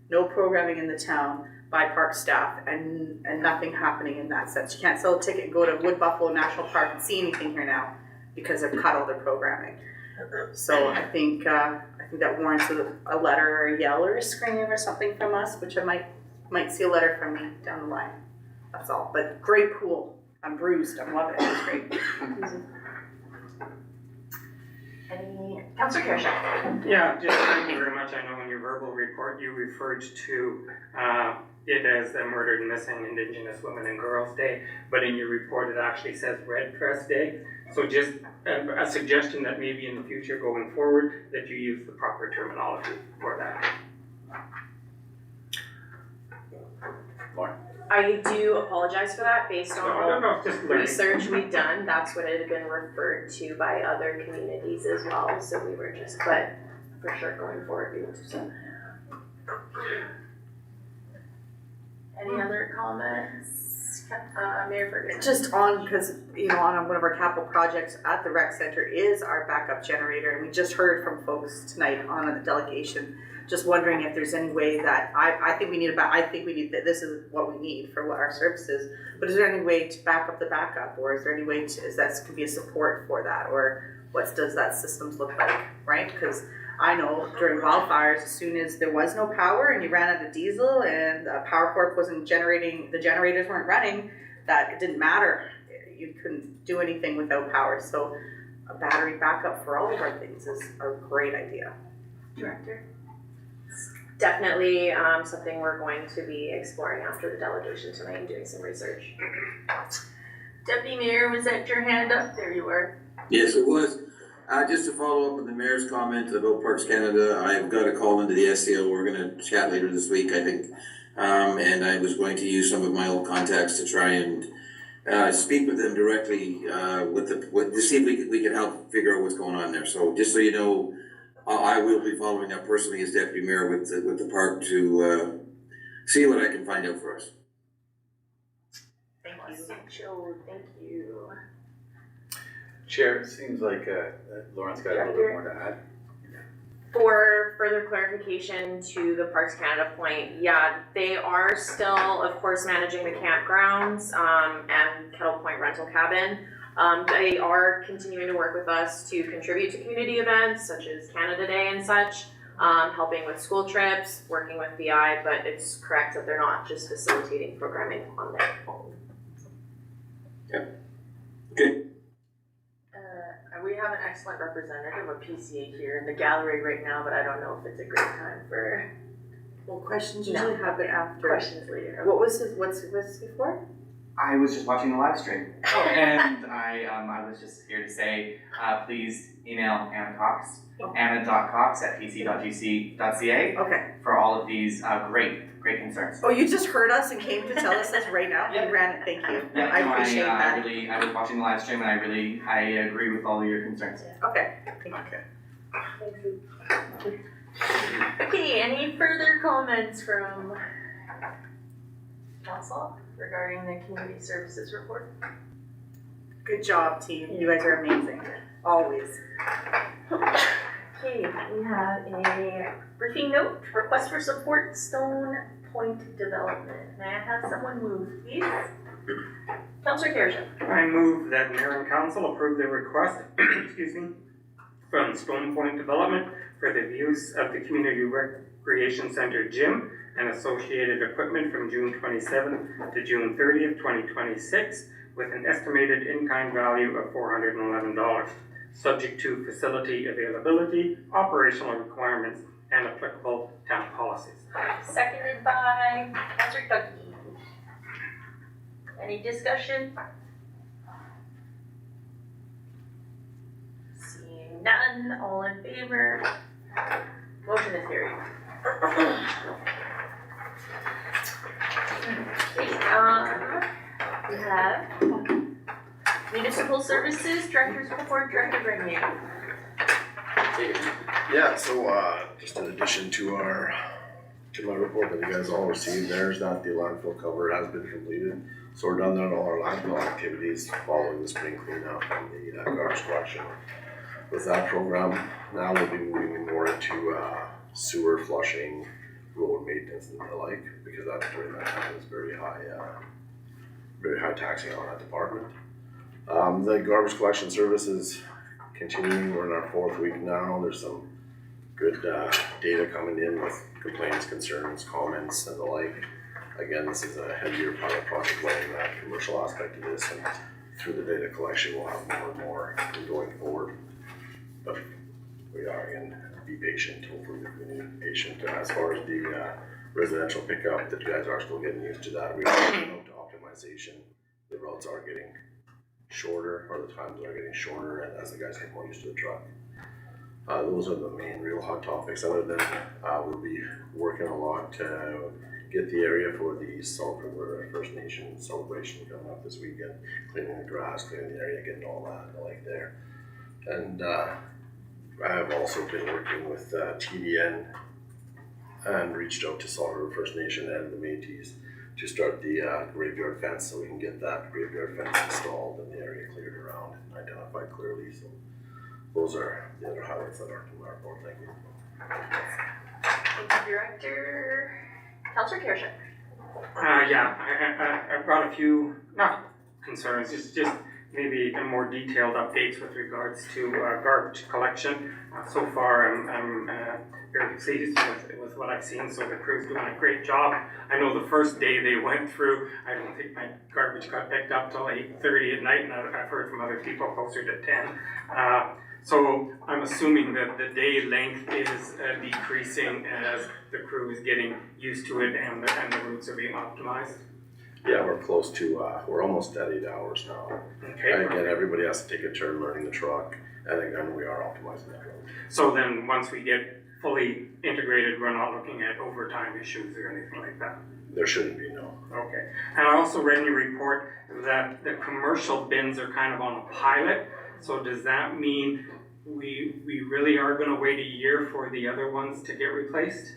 no programming in the town by park staff, and nothing happening in that sense. You can't sell a ticket and go to Wood Buffalo National Park and see anything here now because they've cut all their programming. So I think that warrants a letter or a yell or a scream or something from us, which I might see a letter from me down the line. That's all. But great pool. I'm bruised. I love it. It's great. Councillor Kirschner? Yeah, just thank you very much. I know in your verbal report, you referred to it as the Murdered and Missing Indigenous Women and Girls Day, but in your report, it actually says Red Dress Day. So just a suggestion that maybe in the future going forward, that you use the proper terminology for that. I do apologize for that, based on No, just learning. research we've done, that's what it had been referred to by other communities as well, so we were just, but for sure going forward, we will do so. Any other comments? Mayor Ferguson? Just on, because, you know, on one of our capital projects at the rec center is our backup generator, and we just heard from folks tonight on the delegation, just wondering if there's any way that, I think we need that this is what we need for what our services, but is there any way to back up the backup, or is there any way to, is that could be a support for that, or what does that systems look like, right? Because I know during wildfires, as soon as there was no power and you ran out of diesel and the power corp wasn't generating, the generators weren't running, that it didn't matter. You couldn't do anything without power. So a battery backup for all of our things is a great idea. Director? Definitely something we're going to be exploring after the delegation tonight and doing some research. Deputy Mayor, was that your hand up? There you were. Yes, it was. Just to follow up on the mayor's comment about Parks Canada, I've got a call into the SCO. We're going to chat later this week, I think. And I was going to use some of my old contacts to try and speak with them directly to see if we can help figure out what's going on there. So just so you know, I will be following up personally as deputy mayor with the park to see what I can find out for us. Thank you. Thank you. Chair, it seems like Lauren's got a little bit more to add. For further clarification to the Parks Canada point, yeah, they are still, of course, managing the campgrounds and Kettle Point rental cabin. They are continuing to work with us to contribute to community events such as Canada Day and such, helping with school trips, working with BI, but it's correct that they're not just facilitating programming on their own. Yep. Okay. We have an excellent representative of PCA here in the gallery right now, but I don't know if it's a great time for Well, questions usually happen after. questions later. What was his, what's this before? I was just watching the live stream, and I was just here to say, please email Anna Cox, anna.cox@pc.gc.ca Okay. for all of these great concerns. Oh, you just heard us and came to tell us this right now? Yep. You ran it, thank you. Yeah, I no, appreciate that. I was watching the live stream, and I agree with all of your concerns. Okay, thank you. Okay, any further comments from council regarding the community services report? Good job, team. You guys are amazing, always. Okay, we have a briefing note, request for support Stone Point development. May I have someone move, please? Councillor Kirschner. I move that mayor and council approve the request, excuse me, from Stone Point Development for the use of the Community Recreation Center gym and associated equipment from June 27th to June 30th, 2026, with an estimated in-kind value of $411, subject to facility availability, operational requirements, and applicable town policies. Seconded by Councillor Ducky. Any discussion? Seeing none, all in favor? Motion is carried. Okay, we have Municipal Services Director's Report, Director Grenier. Yeah, so just in addition to my report that you guys all received, there's that the landfill cover has been completed. So we're done on all our landfill activities following the spring cleanup and the garbage collection. With that program, now we'll be moving more into sewer flushing, road maintenance and the like, because that during that time is very high taxing on that department. The garbage collection service is continuing. We're in our 4th week now. There's some good data coming in with complaints, concerns, comments, and the like. Again, this is a heavier pilot project letting that commercial aspect of this, and through the data collection, we'll have more and more going forward. but we are, again, be patient, hopefully the community be patient. As far as the residential pickup, that you guys are still getting used to that. We are getting out to optimization. The routes are getting shorter, or the times are getting shorter, and as the guys get more used to the truck. Those are the main real hot topics. Other than we'll be working a lot to get the area for the Salt River First Nation celebration coming up this weekend, cleaning the grass, cleaning the area, getting all that like there. And I've also been working with TDN and reached out to Salt River First Nation and the Métis to start the graveyard fence, so we can get that graveyard fence installed and the area cleared around and identified clearly. So those are the other highlights that are from our report. Thank you. Thank you, Director. Councillor Kirschen. I've got a few, not concerns, just maybe a more detailed updates with regards to garbage collection. So far, I'm very pleased with what I've seen, so the crew's doing a great job. I know the first day they went through, I don't think my garbage got picked up till 8:30 at night, and I've heard from other people closer to 10. So I'm assuming that the day length is decreasing as the crew is getting used to it and the routes are being optimized. Yeah, we're close to, we're almost at 8 hours now. Okay. And again, everybody has to take a turn learning the truck, and again, we are optimizing that road. So then, once we get fully integrated, we're not looking at overtime issues or anything like that? There shouldn't be, no. Okay. And I also read in your report that the commercial bins are kind of on a pilot. So does that mean we really are going to wait a year for the other ones to get replaced?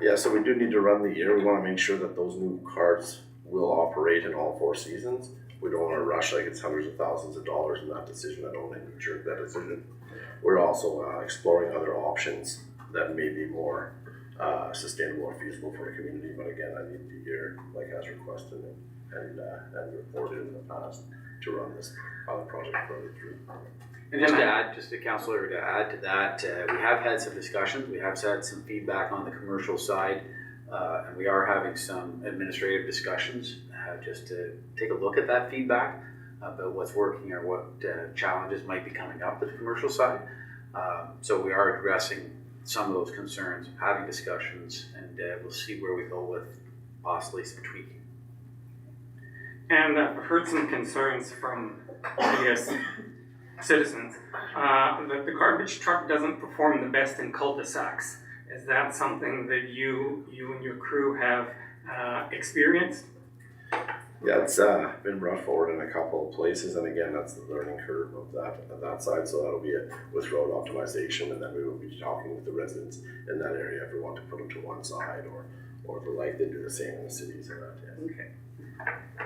Yeah, so we do need to run the year. We want to make sure that those new carts will operate in all 4 seasons. We don't want to rush like it's hundreds of thousands of dollars in that decision. I don't think we jerk that decision. We're also exploring other options that may be more sustainable or feasible for the community. But again, I need the year, like as requested and reported in the past, to run this other project further through. And just to add, just to Councillor, to add to that, we have had some discussions, we have had some feedback on the commercial side, and we are having some administrative discussions just to take a look at that feedback about what's working or what challenges might be coming up with the commercial side. So we are addressing some of those concerns, having discussions, and we'll see where we go with possibly some tweaking. And I've heard some concerns from citizens that the garbage truck doesn't perform the best in cul-de-sacs. Is that something that you and your crew have experienced? Yeah, it's been brought forward in a couple of places, and again, that's the learning curve of that side. So that'll be it with road optimization, and then we will be talking with the residents in that area if we want to put them to one side, or if we like, they do the same in the cities and that. Yeah. Okay.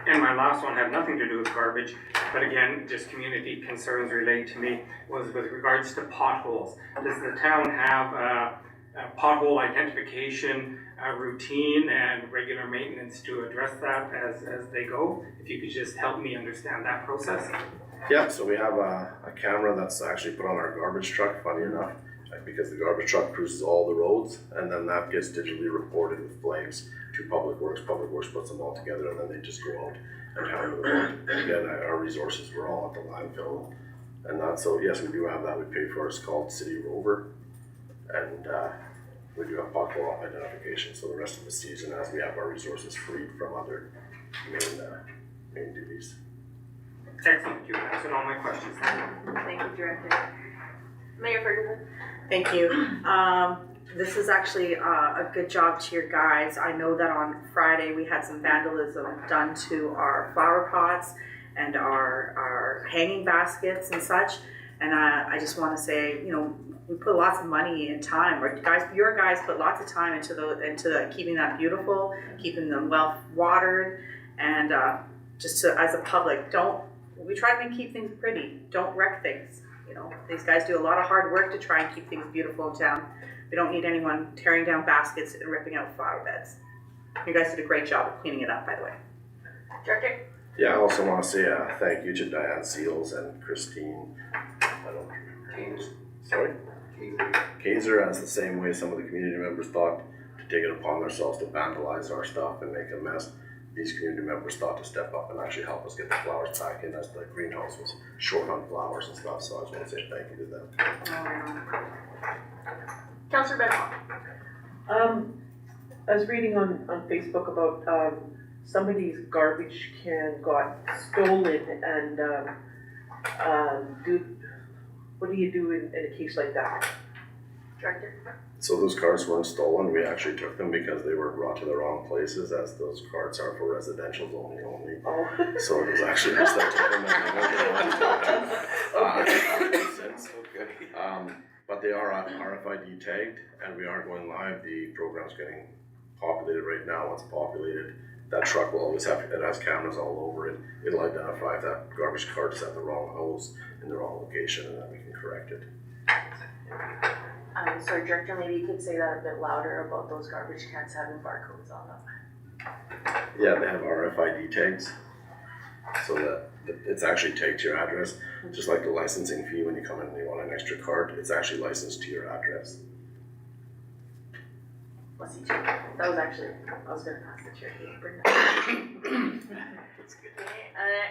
And my last one had nothing to do with garbage, but again, just community concerns relayed to me was with regards to potholes. Does the town have a pothole identification routine and regular maintenance to address that as they go? If you could just help me understand that process. Yeah, so we have a camera that's actually put on our garbage truck, funny enough, because the garbage truck cruises all the roads, and then that gets digitally reported with flames to Public Works. Public Works puts them all together, and then they just go out and handle the road. And again, our resources were all at the landfill, and that. So yes, we do have that. We pay for it. It's called City Rover, and we do have pothole identification. So the rest of the season, as we have our resources freed from other main duties. Excellent. You answered all my questions. Thank you, Director. Mayor Ferguson. Thank you. This is actually a good job to your guys. I know that on Friday we had some vandalism done to our flower pots and our hanging baskets and such. And I just want to say, we put lots of money and time. Your guys put lots of time into keeping that beautiful, keeping them well watered, and as a public, we try to keep things pretty. Don't wreck things. These guys do a lot of hard work to try and keep things beautiful in town. We don't need anyone tearing down baskets and ripping out flower beds. You guys did a great job of cleaning it up, by the way. Director. Yeah, I also want to say thank you to Diane Seals and Christine. I don't remember. Sorry? Kaiser, as the same way some of the community members thought to take it upon themselves to vandalize our stuff and make a mess. these community members thought to step up and actually help us get the flowers back in, as the greenhouse was short on flowers and stuff, so I just wanna say thank you to them. Councillor Benoit. I was reading on Facebook about, somebody's garbage can got stolen and, what do you do in a case like that? Director. So those cards weren't stolen, we actually took them because they were brought to the wrong places, as those cards are for residential only. Oh. So it was actually us that took them and we went since. But they are RFID tagged and we are going live. The program's getting populated right now. Once populated, that truck will always have, it has cameras all over it. It'll identify if that garbage cart is at the wrong house in the wrong location, and then we can correct it. Sorry, Director, maybe you could say that a bit louder about those garbage cans having barcodes on them. Yeah, they have RFID tags, so that it's actually tagged to your address, just like the licensing fee when you come in and you want an extra card, it's actually licensed to your address. Let's see, Chair. That was actually, I was gonna ask the chair to bring that. That's good.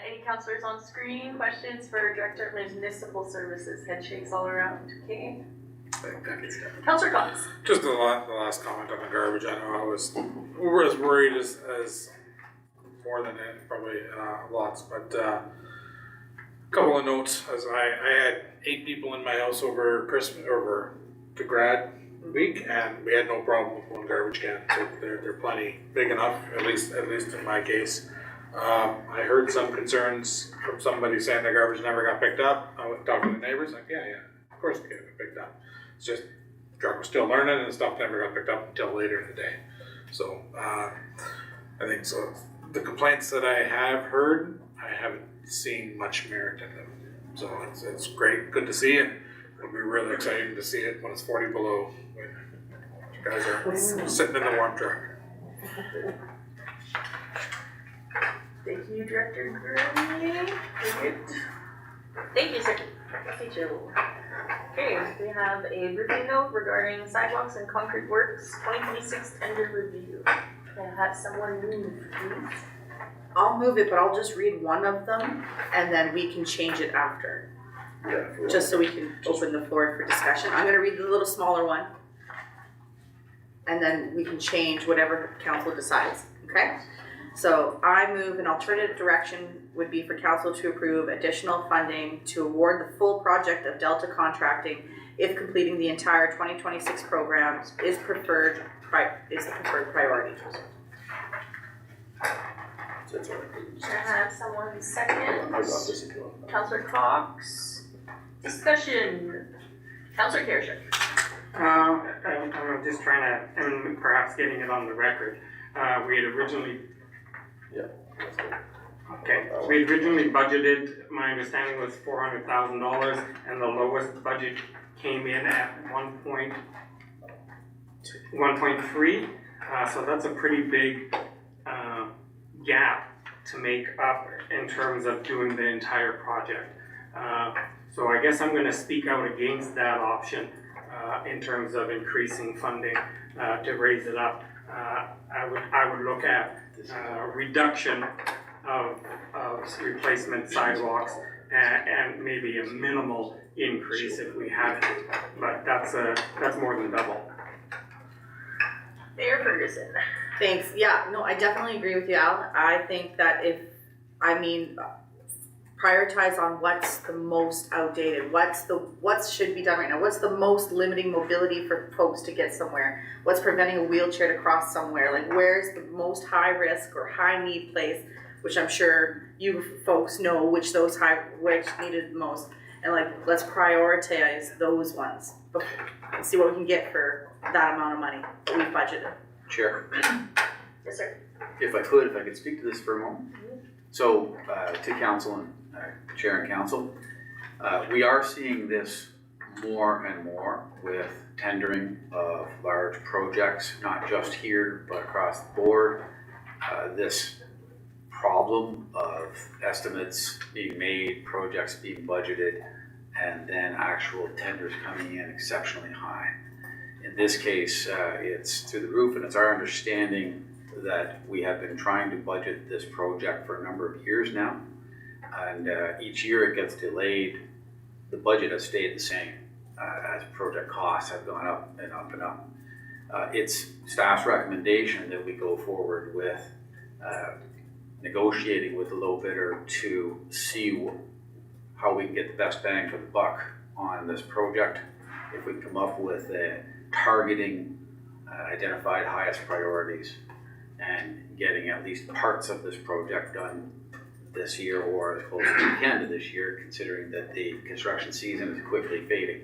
Any councillors on screen, questions for Director of Municipal Services? Headshakes all around, okay? Councillor Cox. Just the last comment on the garbage, I know we were as worried as more than it, probably lots, but a couple of notes, as I had 8 people in my house over Christmas, over the grad week, and we had no problem with one garbage can, so they're plenty big enough, at least in my case. I heard some concerns from somebody saying their garbage never got picked up. I went talking to the neighbors, like, yeah, of course it got picked up. It's just, the truck was still learning and the stuff never got picked up until later in the day. So, I think so. The complaints that I have heard, I haven't seen much merit in them. So it's great, good to see it. It'll be really exciting to see it when it's 40 below, when you guys are sitting in the warm truck. Thank you, Director Gurney. Thank you, sir. Thank you. Okay, we have a review note regarding sidewalks and concrete works, 2026 tender review. Can I have someone move, please? I'll move it, but I'll just read one of them and then we can change it after. Yeah. Just so we can open the floor for discussion. I'm gonna read the little smaller one. And then we can change whatever council decides, okay? So I move an alternative direction would be for council to approve additional funding to award the full project of Delta Contracting if completing the entire 2026 program is the preferred priority. Can I have someone second? I got this if you want. Councillor Cox. Discussion. Councillor Kirschner. I'm just trying to, and perhaps getting it on the record. We had originally. Yeah. Okay, we had originally budgeted, my understanding was $400,000, and the lowest budget came in at 1.3. So that's a pretty big gap to make up in terms of doing the entire project. So I guess I'm going to speak out against that option in terms of increasing funding to raise it up. I would look at reduction of replacement sidewalks and maybe a minimal increase if we have to, but that's more than double. Mayor Ferguson. Thanks. Yeah, no, I definitely agree with you, Al. I think that prioritize on what's the most outdated, what should be done right now, what's the most limiting mobility for folks to get somewhere, what's preventing a wheelchair to cross somewhere, like where's the most high risk or high need place, which I'm sure you folks know which needed the most, and like let's prioritize those ones and see what we can get for that amount of money that we budgeted. Chair. Yes, sir. If I could speak to this for a moment. So, to council and chair and council, we are seeing this more and more with tendering of large projects, not just here, but across the board. This problem of estimates being made, projects being budgeted, and then actual tenders coming in exceptionally high. In this case, it's through the roof, and it's our understanding that we have been trying to budget this project for a number of years now. And each year it gets delayed, the budget has stayed the same as project costs have gone up and up and up. It's staff's recommendation that we go forward with negotiating with the low bidder to see how we can get the best bang for the buck on this project. If we can come up with targeting identified highest priorities and getting at least parts of this project done this year or as close as we can to this year, considering that the construction season is quickly fading.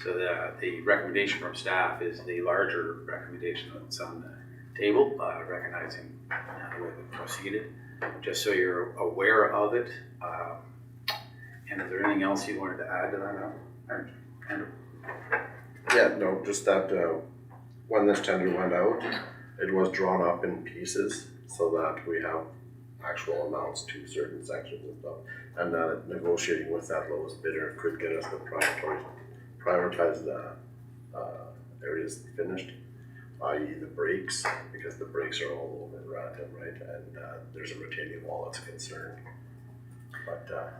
So the recommendation from staff is the larger recommendation that's on the table, recognizing the way we proceeded, just so you're aware of it. And is there anything else you wanted to add to that? Andrew? Yeah, no, just that when this tender went out, it was drawn up in pieces so that we have actual amounts to certain sections and stuff. And negotiating with that lowest bidder could get us the prioritize the areas finished, i.e. the brakes, because the brakes are all over Raton, right? And there's a retaining wall that's a concern. But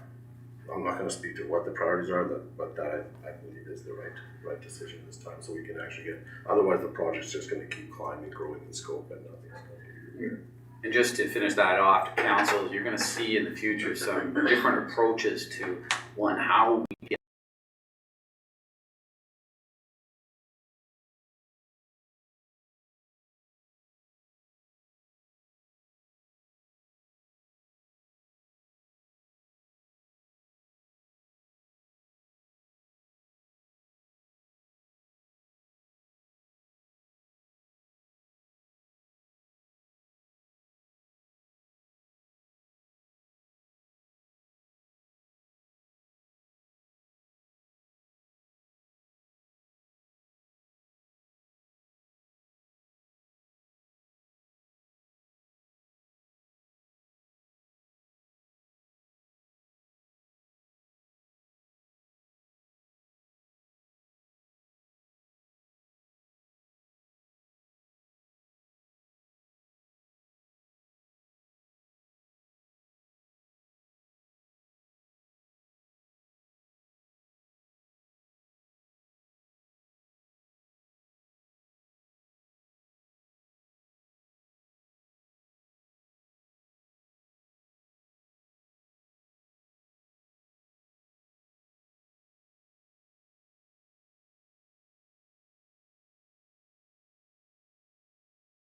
I'm not going to speak to what the priorities are, but that I believe is the right decision this time, so we can actually get. Otherwise, the project's just going to keep climbing, growing in scope, and nothing's going to be. And just to finish that off, to council, you're going to see in the future some different approaches to how we get.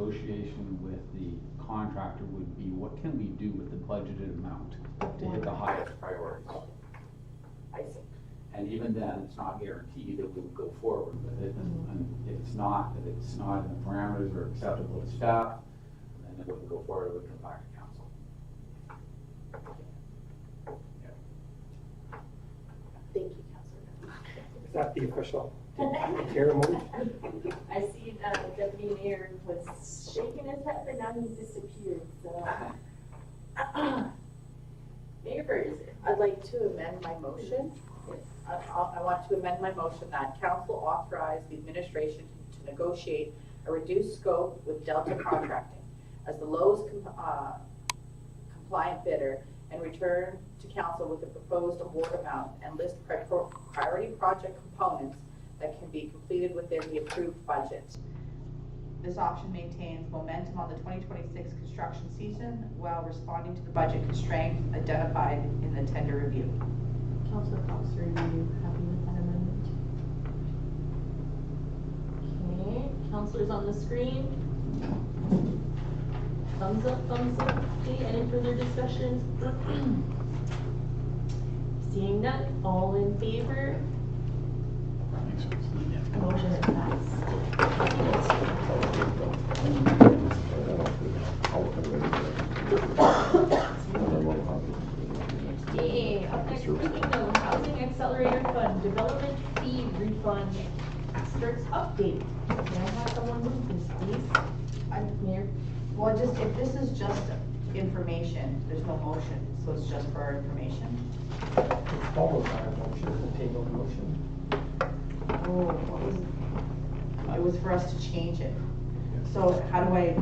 Negotiation with the contractor would be, what can we do with the budgeted amount to hit the highest priorities? I see. And even then, it's not guaranteed that we would go forward with it, and if it's not in the parameters or acceptable to staff, then it wouldn't go forward, it would come back to council. Thank you, Councilor. Is that the official Tara move? I see the deputy mayor was shaking his head, but now he's disappeared, so. Mayor Ferguson. I'd like to amend my motion. I want to amend my motion that council authorize the administration to negotiate a reduced scope with Delta Contracting as the lowest compliant bidder and return to council with the proposed award amount and list priority project components that can be completed within the approved budget. This option maintains momentum on the 2026 construction season while responding to the budget constraints identified in the tender review. Councilor Fox, are you happy with that amendment? Okay, councilors on the screen. Thumbs up, thumbs up. Okay, any further discussions? Seeing none, all in favor? Motion is passed. Okay, up next, briefing note, Housing Accelerator Fund, Development Fee Refund, Skirts Update. Can I have someone move this, please? Mayor? Well, if this is just information, there's no motion, so it's just for our information. It's followed by a motion, the table motion. Oh, what was, it was for us to change it. So how do I,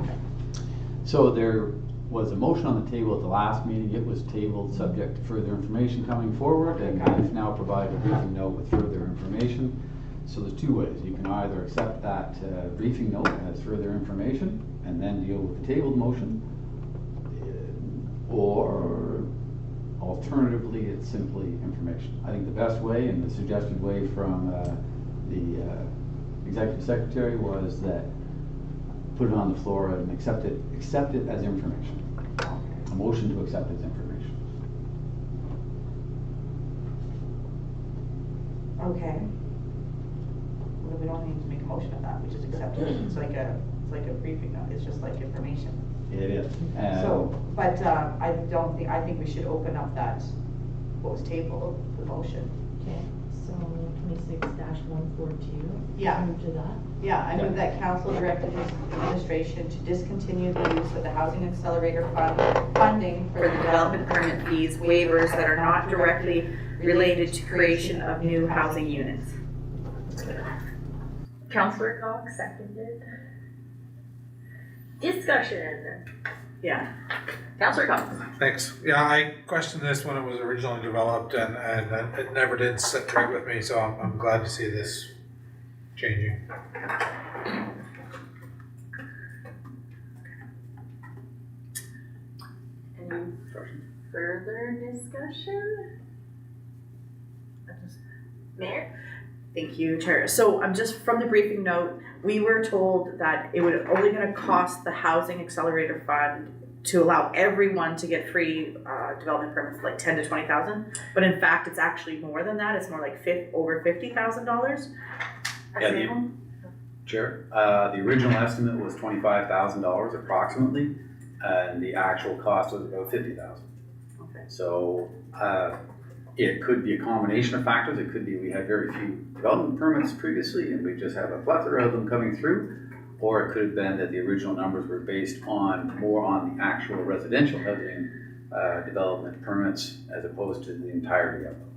So there was a motion on the table at the last meeting. It was tabled subject to further information coming forward, and I've now provided a briefing note with further information. So there's two ways. You can either accept that briefing note as further information and then deal with the tabled motion, or alternatively, it's simply information. I think the best way and the suggested way from the executive secretary was that put it on the floor and accept it as information. A motion to accept as information. Okay. Well, we don't need to make a motion of that, we just accept it. It's like a briefing note, it's just like information. It is. So, but I think we should open up that, what was tabled, the motion. Okay, so 26-142. Yeah. Move to that. Yeah, I move that council direct administration to discontinue the use of the Housing Accelerator Fund funding for the development permit fees waivers that are not directly related to creation of new housing units. Counselor Cox, seconded. Discussion. Yeah. Counselor Cox. Thanks. Yeah, I questioned this when it was originally developed and it never did sit right with me, so I'm glad to see this changing. Any further discussion? Mayor? Thank you, Chair. So I'm just, from the briefing note, we were told that it would only gonna cost the Housing Accelerator Fund to allow everyone to get free development permits, like 10 to 20,000. But in fact, it's actually more than that. It's more like over $50,000. Yeah, Chair, the original estimate was $25,000 approximately, and the actual cost was about $50,000. Okay. So it could be a combination of factors. It could be we had very few development permits previously, and we just have a plethora of them coming through. Or it could have been that the original numbers were based on more on the actual residential housing development permits as opposed to the entirety of them.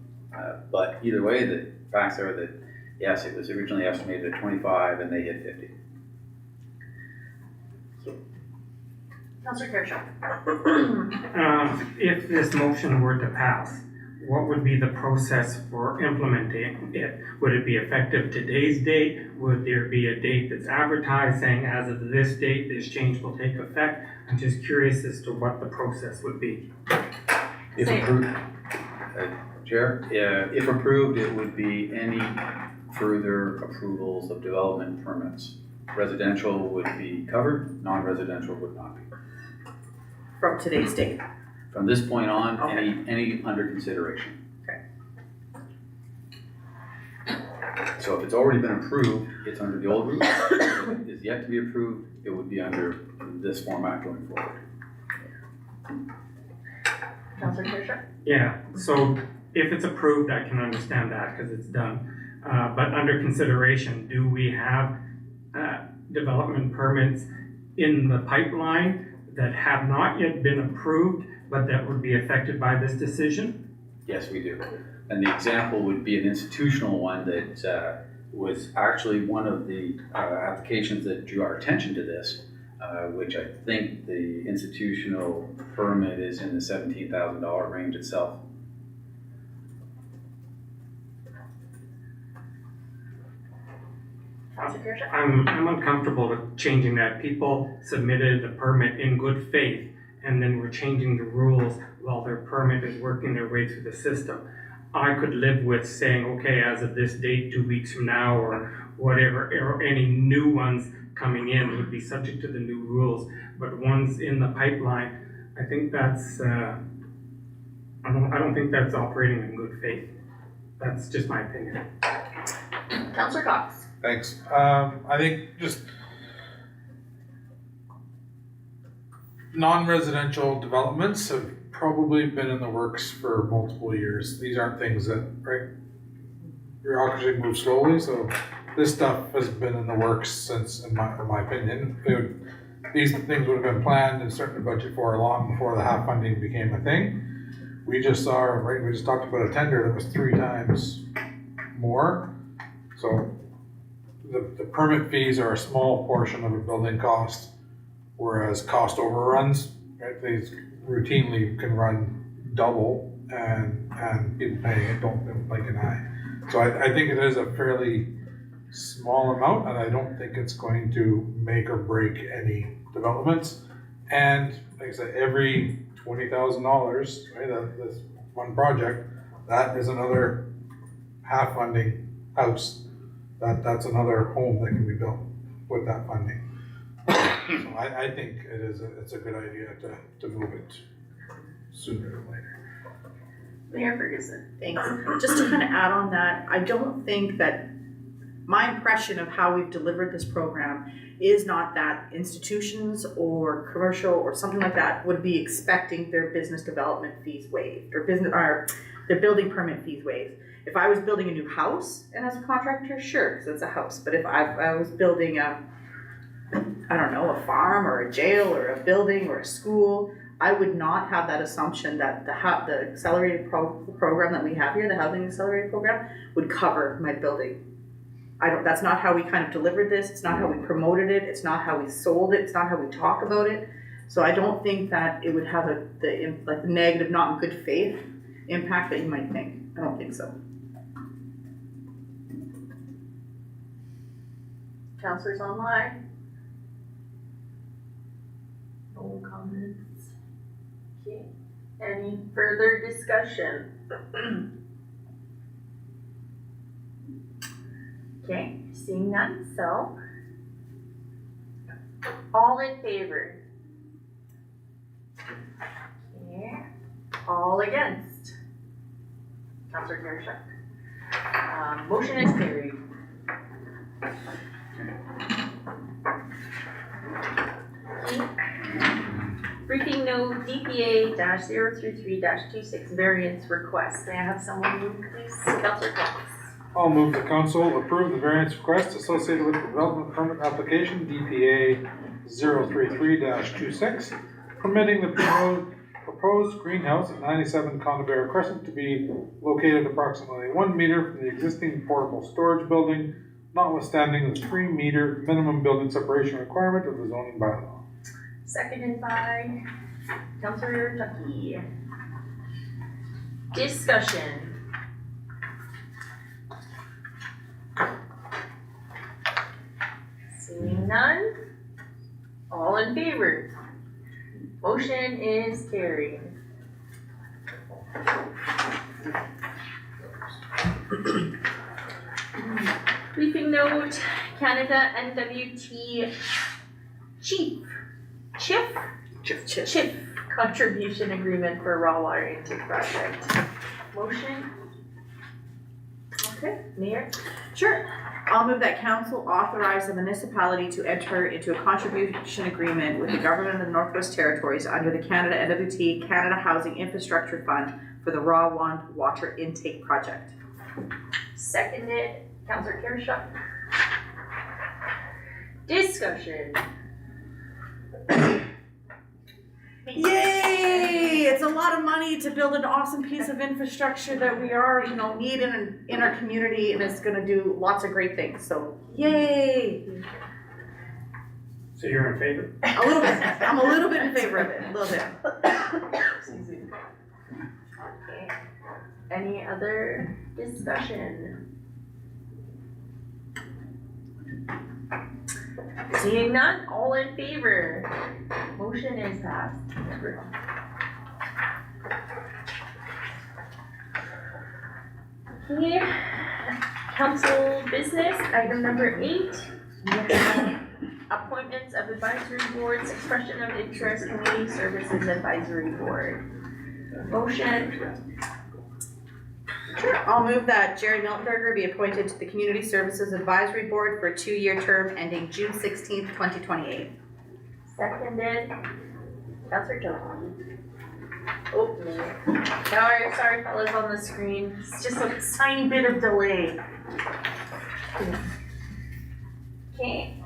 But either way, the facts are that yes, it was originally estimated at 25 and they hit 50. Counselor Kershaw. If this motion were to pass, what would be the process for implementing it? Would it be effective today's date? Would there be a date that's advertised saying as of this date, this change will take effect? I'm just curious as to what the process would be. If approved, Chair, if approved, it would be any further approvals of development permits. Residential would be covered, non-residential would not be. From today's date. From this point on, Okay. any under consideration. Okay. So if it's already been approved, it's under the old route. If it is yet to be approved, it would be under this format going forward. Counselor Kershaw. Yeah, so if it's approved, I can understand that because it's done. But under consideration, do we have development permits in the pipeline that have not yet been approved, but that would be affected by this decision? Yes, we do. And the example would be an institutional one that was actually one of the applications that drew our attention to this, which I think the institutional permit is in the $17,000 range itself. I'm uncomfortable with changing that. People submitted a permit in good faith, and then we're changing the rules while their permit is working their way through the system. I could live with saying, okay, as of this date, 2 weeks from now, or whatever, or any new ones coming in would be subject to the new rules. But ones in the pipeline, I think that's, I don't think that's operating in good faith. That's just my opinion. Counselor Cox. Thanks. I think just non-residential developments have probably been in the works for multiple years. These aren't things that, right, bureaucracy moves slowly, so this stuff has been in the works since, in my opinion. These things would have been planned and certainly budgeted for long before the half funding became a thing. We just saw, right, we just talked about a tender that was 3 times more. So the permit fees are a small portion of a building cost. Whereas cost overruns, right, these routinely can run double and people paying it don't blink an eye. So I think it is a fairly small amount, and I don't think it's going to make or break any developments. And like I said, every $20,000, right, this one project, that is another half funding house. That's another home that can be built with that funding. So I think it's a good idea to move it sooner than later. Mayor Ferguson. Thanks. Just to kind of add on that, I don't think that my impression of how we've delivered this program is not that institutions or commercial or something like that would be expecting their business development fees waived or their building permit fees waived. If I was building a new house and as a contractor, sure, because it's a house. But if I was building a farm or a jail or a building or a school, I would not have that assumption that the accelerated program that we have here, the housing accelerated program, would cover my building. That's not how we kind of delivered this. It's not how we promoted it. It's not how we sold it. It's not how we talk about it. So I don't think that it would have the negative, not in good faith impact that you might think. I don't think so. Councilors online? No comments. Okay, any further discussion? Okay, seeing none, so. All in favor? Okay, all against? Councilor Kirschak. Motion is carried. Briefing note DPA-033-26 variance request. May I have someone move, please? Councilor Cox. I'll move the council approve the variance request associated with the development permit application DPA 033-26, permitting the proposed greenhouse at 97 Conabera Crescent to be located approximately 1 meter from the existing portable storage building, notwithstanding the 3 meter minimum building separation requirement of the zoning bylaw. Seconded by Councilor Tucky. Discussion. Seeing none, all in favor? Motion is carried. Briefing note, Canada NWT Chief contribution agreement for raw water intake project. Motion? Okay, Mayor? Sure. I'll move that council authorize the municipality to enter into a contribution agreement with the government of the Northwest Territories under the Canada NWT Canada Housing Infrastructure Fund for the raw water intake project. Seconded, Councilor Kirschak. Discussion. Yay! It's a lot of money to build an awesome piece of infrastructure that we are, need in our community, and it's going to do lots of great things. So, yay! So you're in favor? A little bit. I'm a little bit in favor of it. A little bit. Okay. Any other discussion? Seeing none, all in favor? Motion is passed. Okay, council business, item number 8. We have appointments of advisory boards, expression of interest, community services advisory board. Motion. Sure. I'll move that Jerry Miltenberger be appointed to the Community Services Advisory Board for a 2-year term ending June 16th, 2028. Seconded. Councilor Jones. Oh, me. Sorry fellas on the screen. It's just a tiny bit of delay. Okay.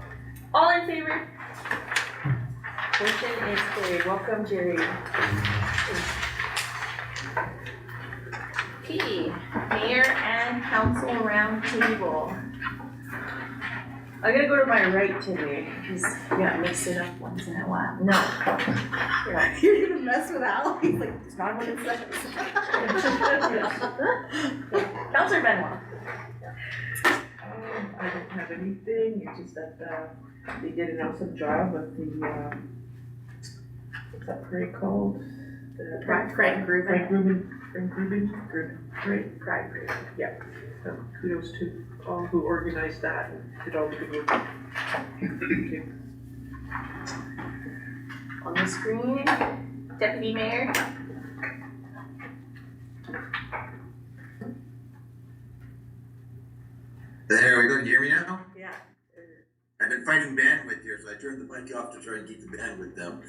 All in favor? Motion is carried. Welcome, Jerry. Okay, Mayor and Council Roundtable. I'm gonna go to my right today, because, Yeah, mix it up once in a while. no. You're gonna mess with Al? He's like, it's not what it says. Counselor Benoit. I don't have anything, it's just that, they did an awesome job with the, what's that parade called? The Frank Rubin. Frank Rubin, Pride Parade, yeah. So kudos to all who organized that and did all the good work. Thank you. On the screen, Deputy Mayor. There we go, can you hear me now? Yeah. I've been fighting bandwidth here, so I turned the mic off to try and keep the bandwidth down.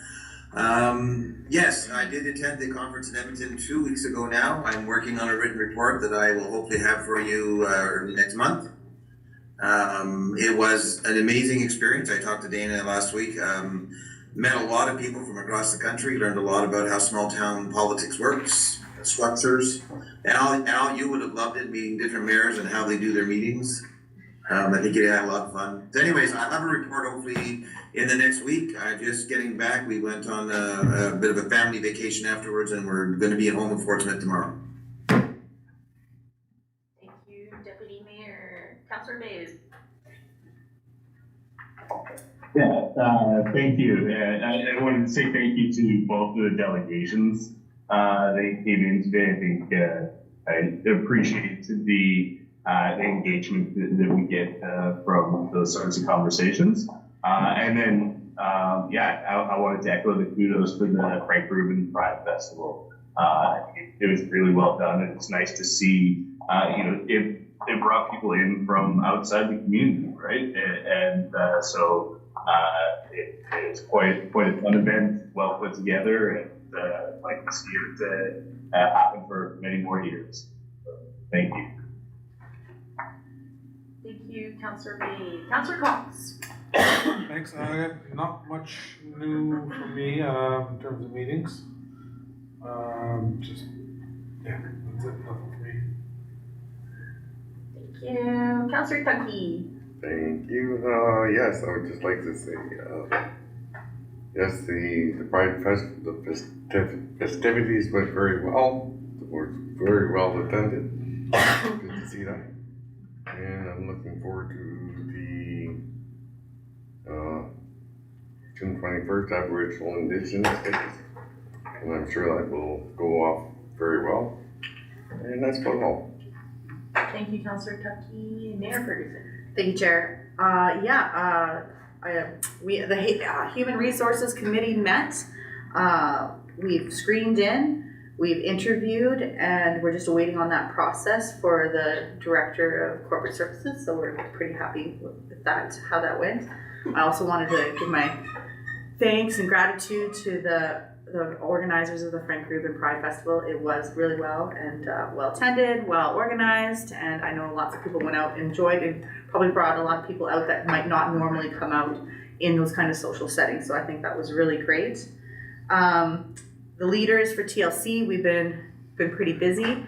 Yes, I did attend the conference in Edmonton 2 weeks ago now. I'm working on a written report that I will hopefully have for you early next month. It was an amazing experience. I talked to Dana last week. Met a lot of people from across the country, learned a lot about how small town politics works, structures. Al, you would have loved it, meeting different mayors and how they do their meetings. I think you had a lot of fun. So anyways, I'll have a report hopefully in the next week. Just getting back, we went on a bit of a family vacation afterwards, and we're gonna be at home in Fort Smith tomorrow. Thank you, Deputy Mayor. Counselor Bays. Yeah, thank you. I wanted to say thank you to both of the delegations that came in today. I think I appreciate the engagement that we get from those sorts of conversations. And then, I wanted to echo the kudos for the Frank Rubin Pride Festival. It was really well done, and it's nice to see, it brought people in from outside the community, right? And so it's quite a fun event, well put together, and I'd like to see it happen for many more years. So, thank you. Thank you, Counselor Bays. Counselor Cox. Thanks, not much new for me, in terms of meetings. That's it, nothing for me. Thank you. Counselor Tucky. Thank you. Yes, I would just like to say, yes, the Pride festivities went very well. Were very well attended. Good to see that. And I'm looking forward to the June 21st Aboriginal Indigenous Days. And I'm sure that will go off very well. And that's about all. Thank you, Counselor Tucky. Mayor Ferguson. Thank you, Chair. The Human Resources Committee met. We've screened in, we've interviewed, and we're just waiting on that process for the Director of Corporate Services, so we're pretty happy with that, how that went. I also wanted to give my thanks and gratitude to the organizers of the Frank Rubin Pride Festival. It was really well and well attended, well organized, and I know lots of people went out and enjoyed and probably brought a lot of people out that might not normally come out in those kind of social settings, so I think that was really great. The leaders for TLC, we've been pretty busy.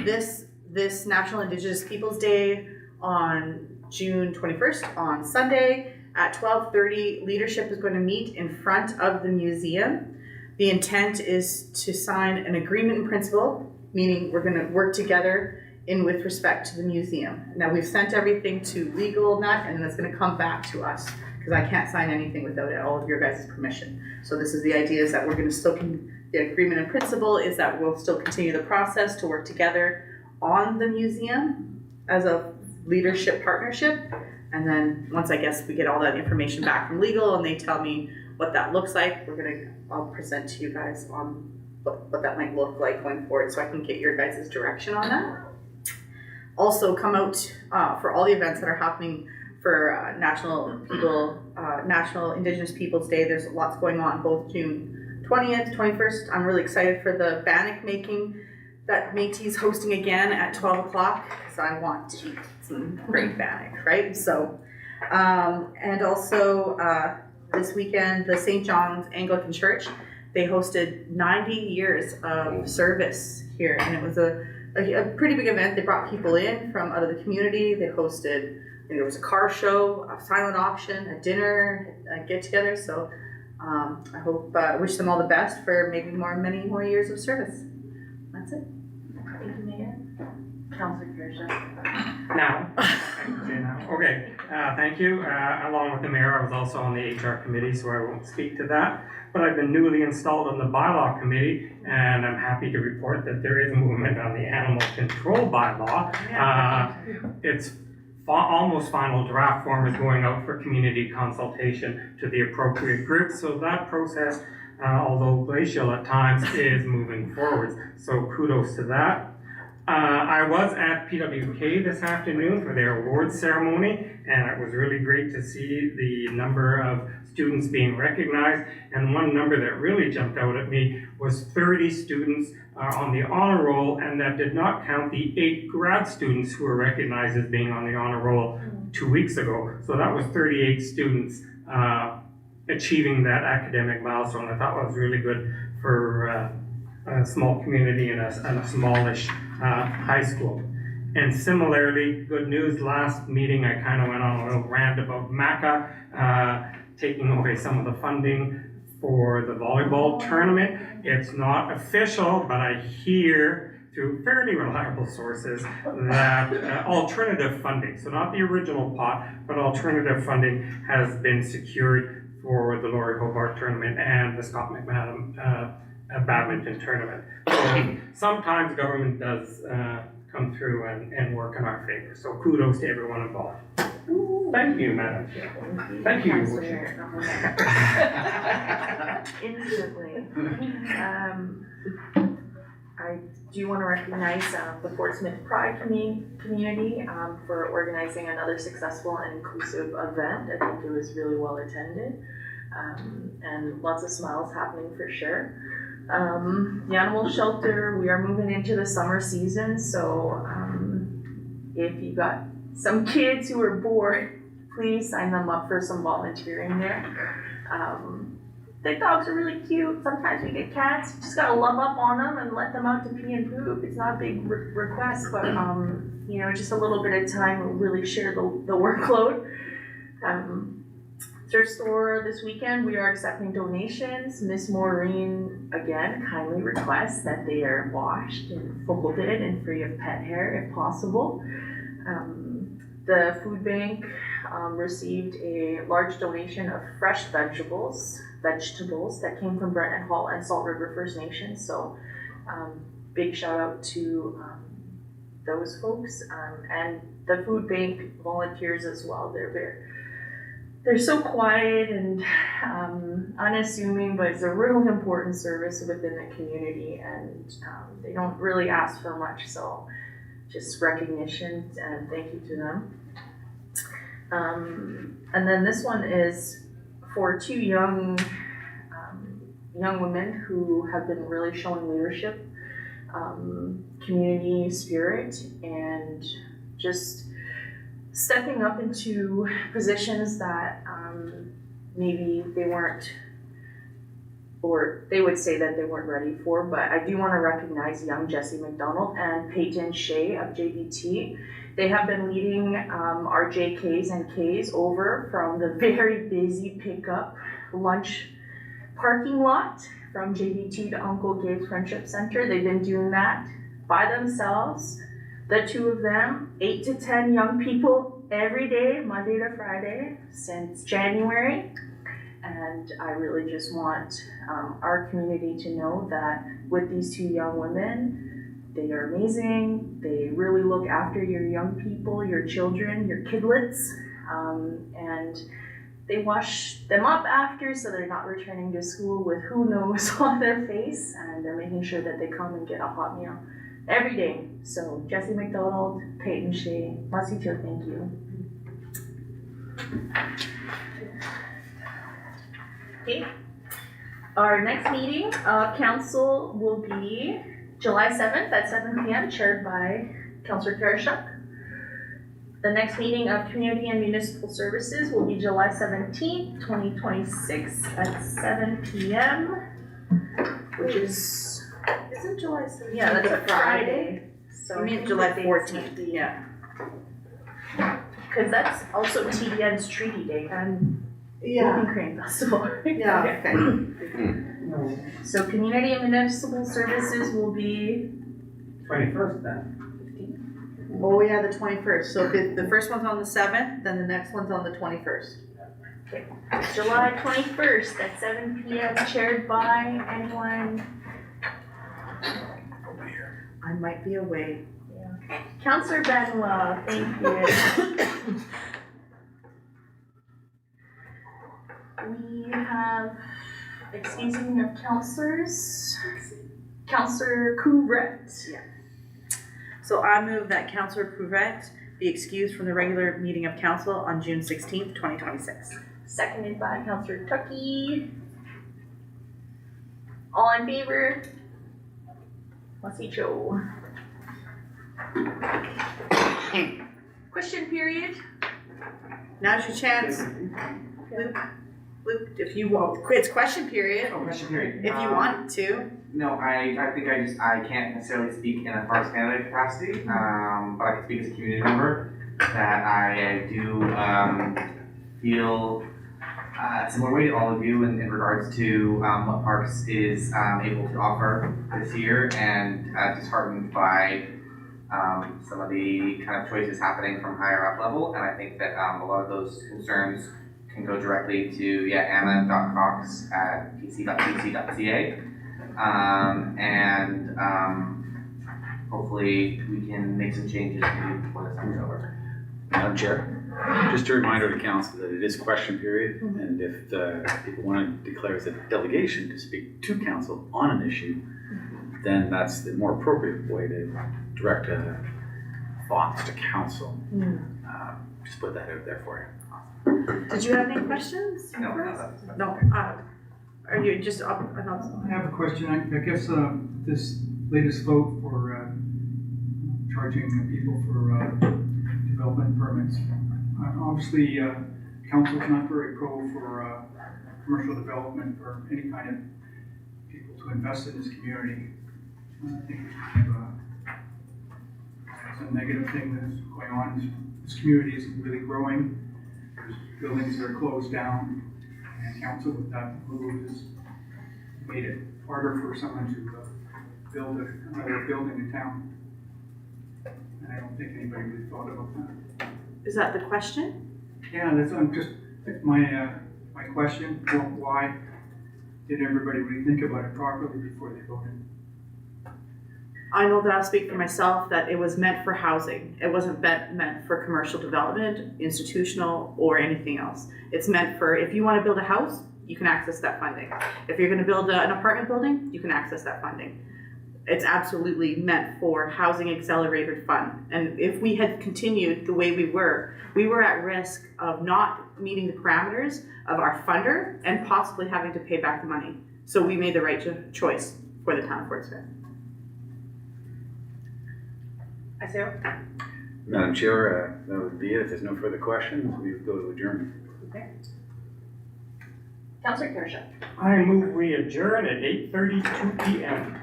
This National Indigenous Peoples Day on June 21st on Sunday at 12:30, leadership is going to meet in front of the museum. The intent is to sign an agreement in principle, meaning we're going to work together with respect to the museum. Now we've sent everything to legal nut, and then it's going to come back to us because I can't sign anything without all of your guys' permission. So this is the idea, is that we're going to still, the agreement in principle is that we'll still continue the process to work together on the museum as a leadership partnership. And then once I guess we get all that information back from legal and they tell me what that looks like, I'll present to you guys on what that might look like going forward, so I can get your guys' direction on that. Also come out for all the events that are happening for National Indigenous Peoples Day. There's lots going on, both June 20th, 21st. I'm really excited for the bannock making that Métis hosting again at 12 o'clock, because I want to eat some great bannock, right? So, and also this weekend, the St. John's Anglican Church, they hosted 90 years of service here, and it was a pretty big event. They brought people in from out of the community. They hosted there was a car show, a silent auction, a dinner, a get together. So I hope, wish them all the best for maybe many more years of service. That's it. Thank you, Mayor. Councilor Kershaw. Now, I can say now. Okay, thank you. Along with the mayor, I was also on the HR committee, so I won't speak to that. But I've been newly installed on the bylaw committee, and I'm happy to report that there is movement on the animal control bylaw. It's almost final draft form is going out for community consultation to the appropriate groups. So that process, although glacial at times, is moving forward. So kudos to that. I was at PWK this afternoon for their awards ceremony, and it was really great to see the number of students being recognized. And one number that really jumped out at me was 30 students on the honor roll, and that did not count the 8 grad students who were recognized as being on the honor roll 2 weeks ago. So that was 38 students achieving that academic milestone. I thought was really good for a small community and a smallish high school. And similarly, good news, last meeting I kind of went on a little rant about MACA taking away some of the funding for the volleyball tournament. It's not official, but I hear through fairly reliable sources that alternative funding, so not the original pot, but alternative funding has been secured for the Laurie Hobart tournament and the Scott McMadam badminton tournament. So sometimes government does come through and work in our favor. So kudos to everyone involved. Thank you, Madam Chair. Thank you, Your Worship. Instantly. I do want to recognize the Fort Smith Pride community for organizing another successful and inclusive event. I think it was really well attended and lots of smiles happening for sure. The animal shelter, we are moving into the summer season, so if you got some kids who are bored, please sign them up for some volunteering there. The dogs are really cute. Sometimes we get cats. You just gotta love up on them and let them out to pee and poop. It's not a big request, but you know, just a little bit of time will really share the workload. Thrift store this weekend, we are accepting donations. Miss Maureen again kindly requests that they are washed and folded and free of pet hair if possible. The food bank received a large donation of fresh vegetables that came from Brent Hall and Salt River First Nation. So big shout out to those folks and the food bank volunteers as well. They're so quiet and unassuming, but it's a really important service within the community, and they don't really ask for much, so just recognition and thank you to them. And then this one is for 2 young women who have been really showing leadership, community spirit, and just stepping up into positions that maybe they weren't, or they would say that they weren't ready for, but I do want to recognize young Jessie McDonald and Peyton Shea of JBT. They have been leading our JKs and Ks over from the very busy pickup lunch parking lot from JBT to Uncle Gabe's Friendship Center. They've been doing that by themselves. The 2 of them, 8 to 10 young people every day, Monday to Friday, since January. And I really just want our community to know that with these 2 young women, they are amazing. They really look after your young people, your children, your kidlets, and they wash them up after so they're not returning to school with who knows on their face, and they're making sure that they come and get a hot meal every day. So Jessie McDonald, Peyton Shea, Masito, thank you. Okay. Our next meeting of council will be July 7th at 7 p.m. chaired by Councillor Karashuk. The next meeting of Community and Municipal Services will be July 17th, 2026 at 7 p.m. which is it July 17th? Yeah, that's a Friday. So You mean July 14th, yeah. Cause that's also TDN's Treaty Day and Yeah, Whooping Crane Festival. yeah, okay. So community and municipal services will be 21st then. Oh yeah, the 21st, so if the first one's on the 7th, then the next one's on the 21st. July 21st at 7 p.m. chaired by anyone. I might be away. Councillor Benoit, thank you. We have excusing of councillors. Councillor Couvret. So I move that Councillor Couvret be excused from the regular meeting of council on June 16th, 2026. Seconded by Councillor Tucky. All in favor? Let's see, Joe. Question period. Now's your chance. Luke, if you want, it's question period. Oh, question period. If you want to. No, I think I can't necessarily speak in a Parks Canada capacity, but I can speak as a community member, that I do feel a similar way to all of you in regards to what Parks is able to offer this year, and disheartened by some of the kind of choices happening from higher up level, and I think that a lot of those concerns can go directly to anna.cox@pc.pc.ca. Hopefully we can make some changes before the summer's over. Madam Chair, just a reminder to council that it is question period, and if people want to declare as a delegation to speak to council on an issue, then that's the more appropriate way to direct thoughts to council. Just put that out there for you. Did you have any questions? No, No, are you just up? I have a question. I guess this latest vote for charging people for development permits. Obviously, council's not very pro for commercial development for any kind of people to invest in this community. I think it's a negative thing that's going on. This community isn't really growing. There's buildings that are closed down, and council with that move has made it harder for someone to build another building in town. And I don't think anybody really thought about that. Is that the question? Yeah, that's my question. Well, why did everybody really think about it properly before they voted? I know that I'll speak for myself, that it was meant for housing. It wasn't meant for commercial development, institutional, or anything else. It's meant for, if you want to build a house, you can access that funding. If you're going to build an apartment building, you can access that funding. It's absolutely meant for housing accelerated fund. And if we had continued the way we were at risk of not meeting the parameters of our funder and possibly having to pay back the money. So we made the right choice for the town of Fort Smith. Madam Chair, that would be it. If there's no further questions, we go to adjourn. Okay. Councillor Kershaw. I move we adjourn at 8:32 p.m.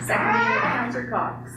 Seconded by Councillor Cox.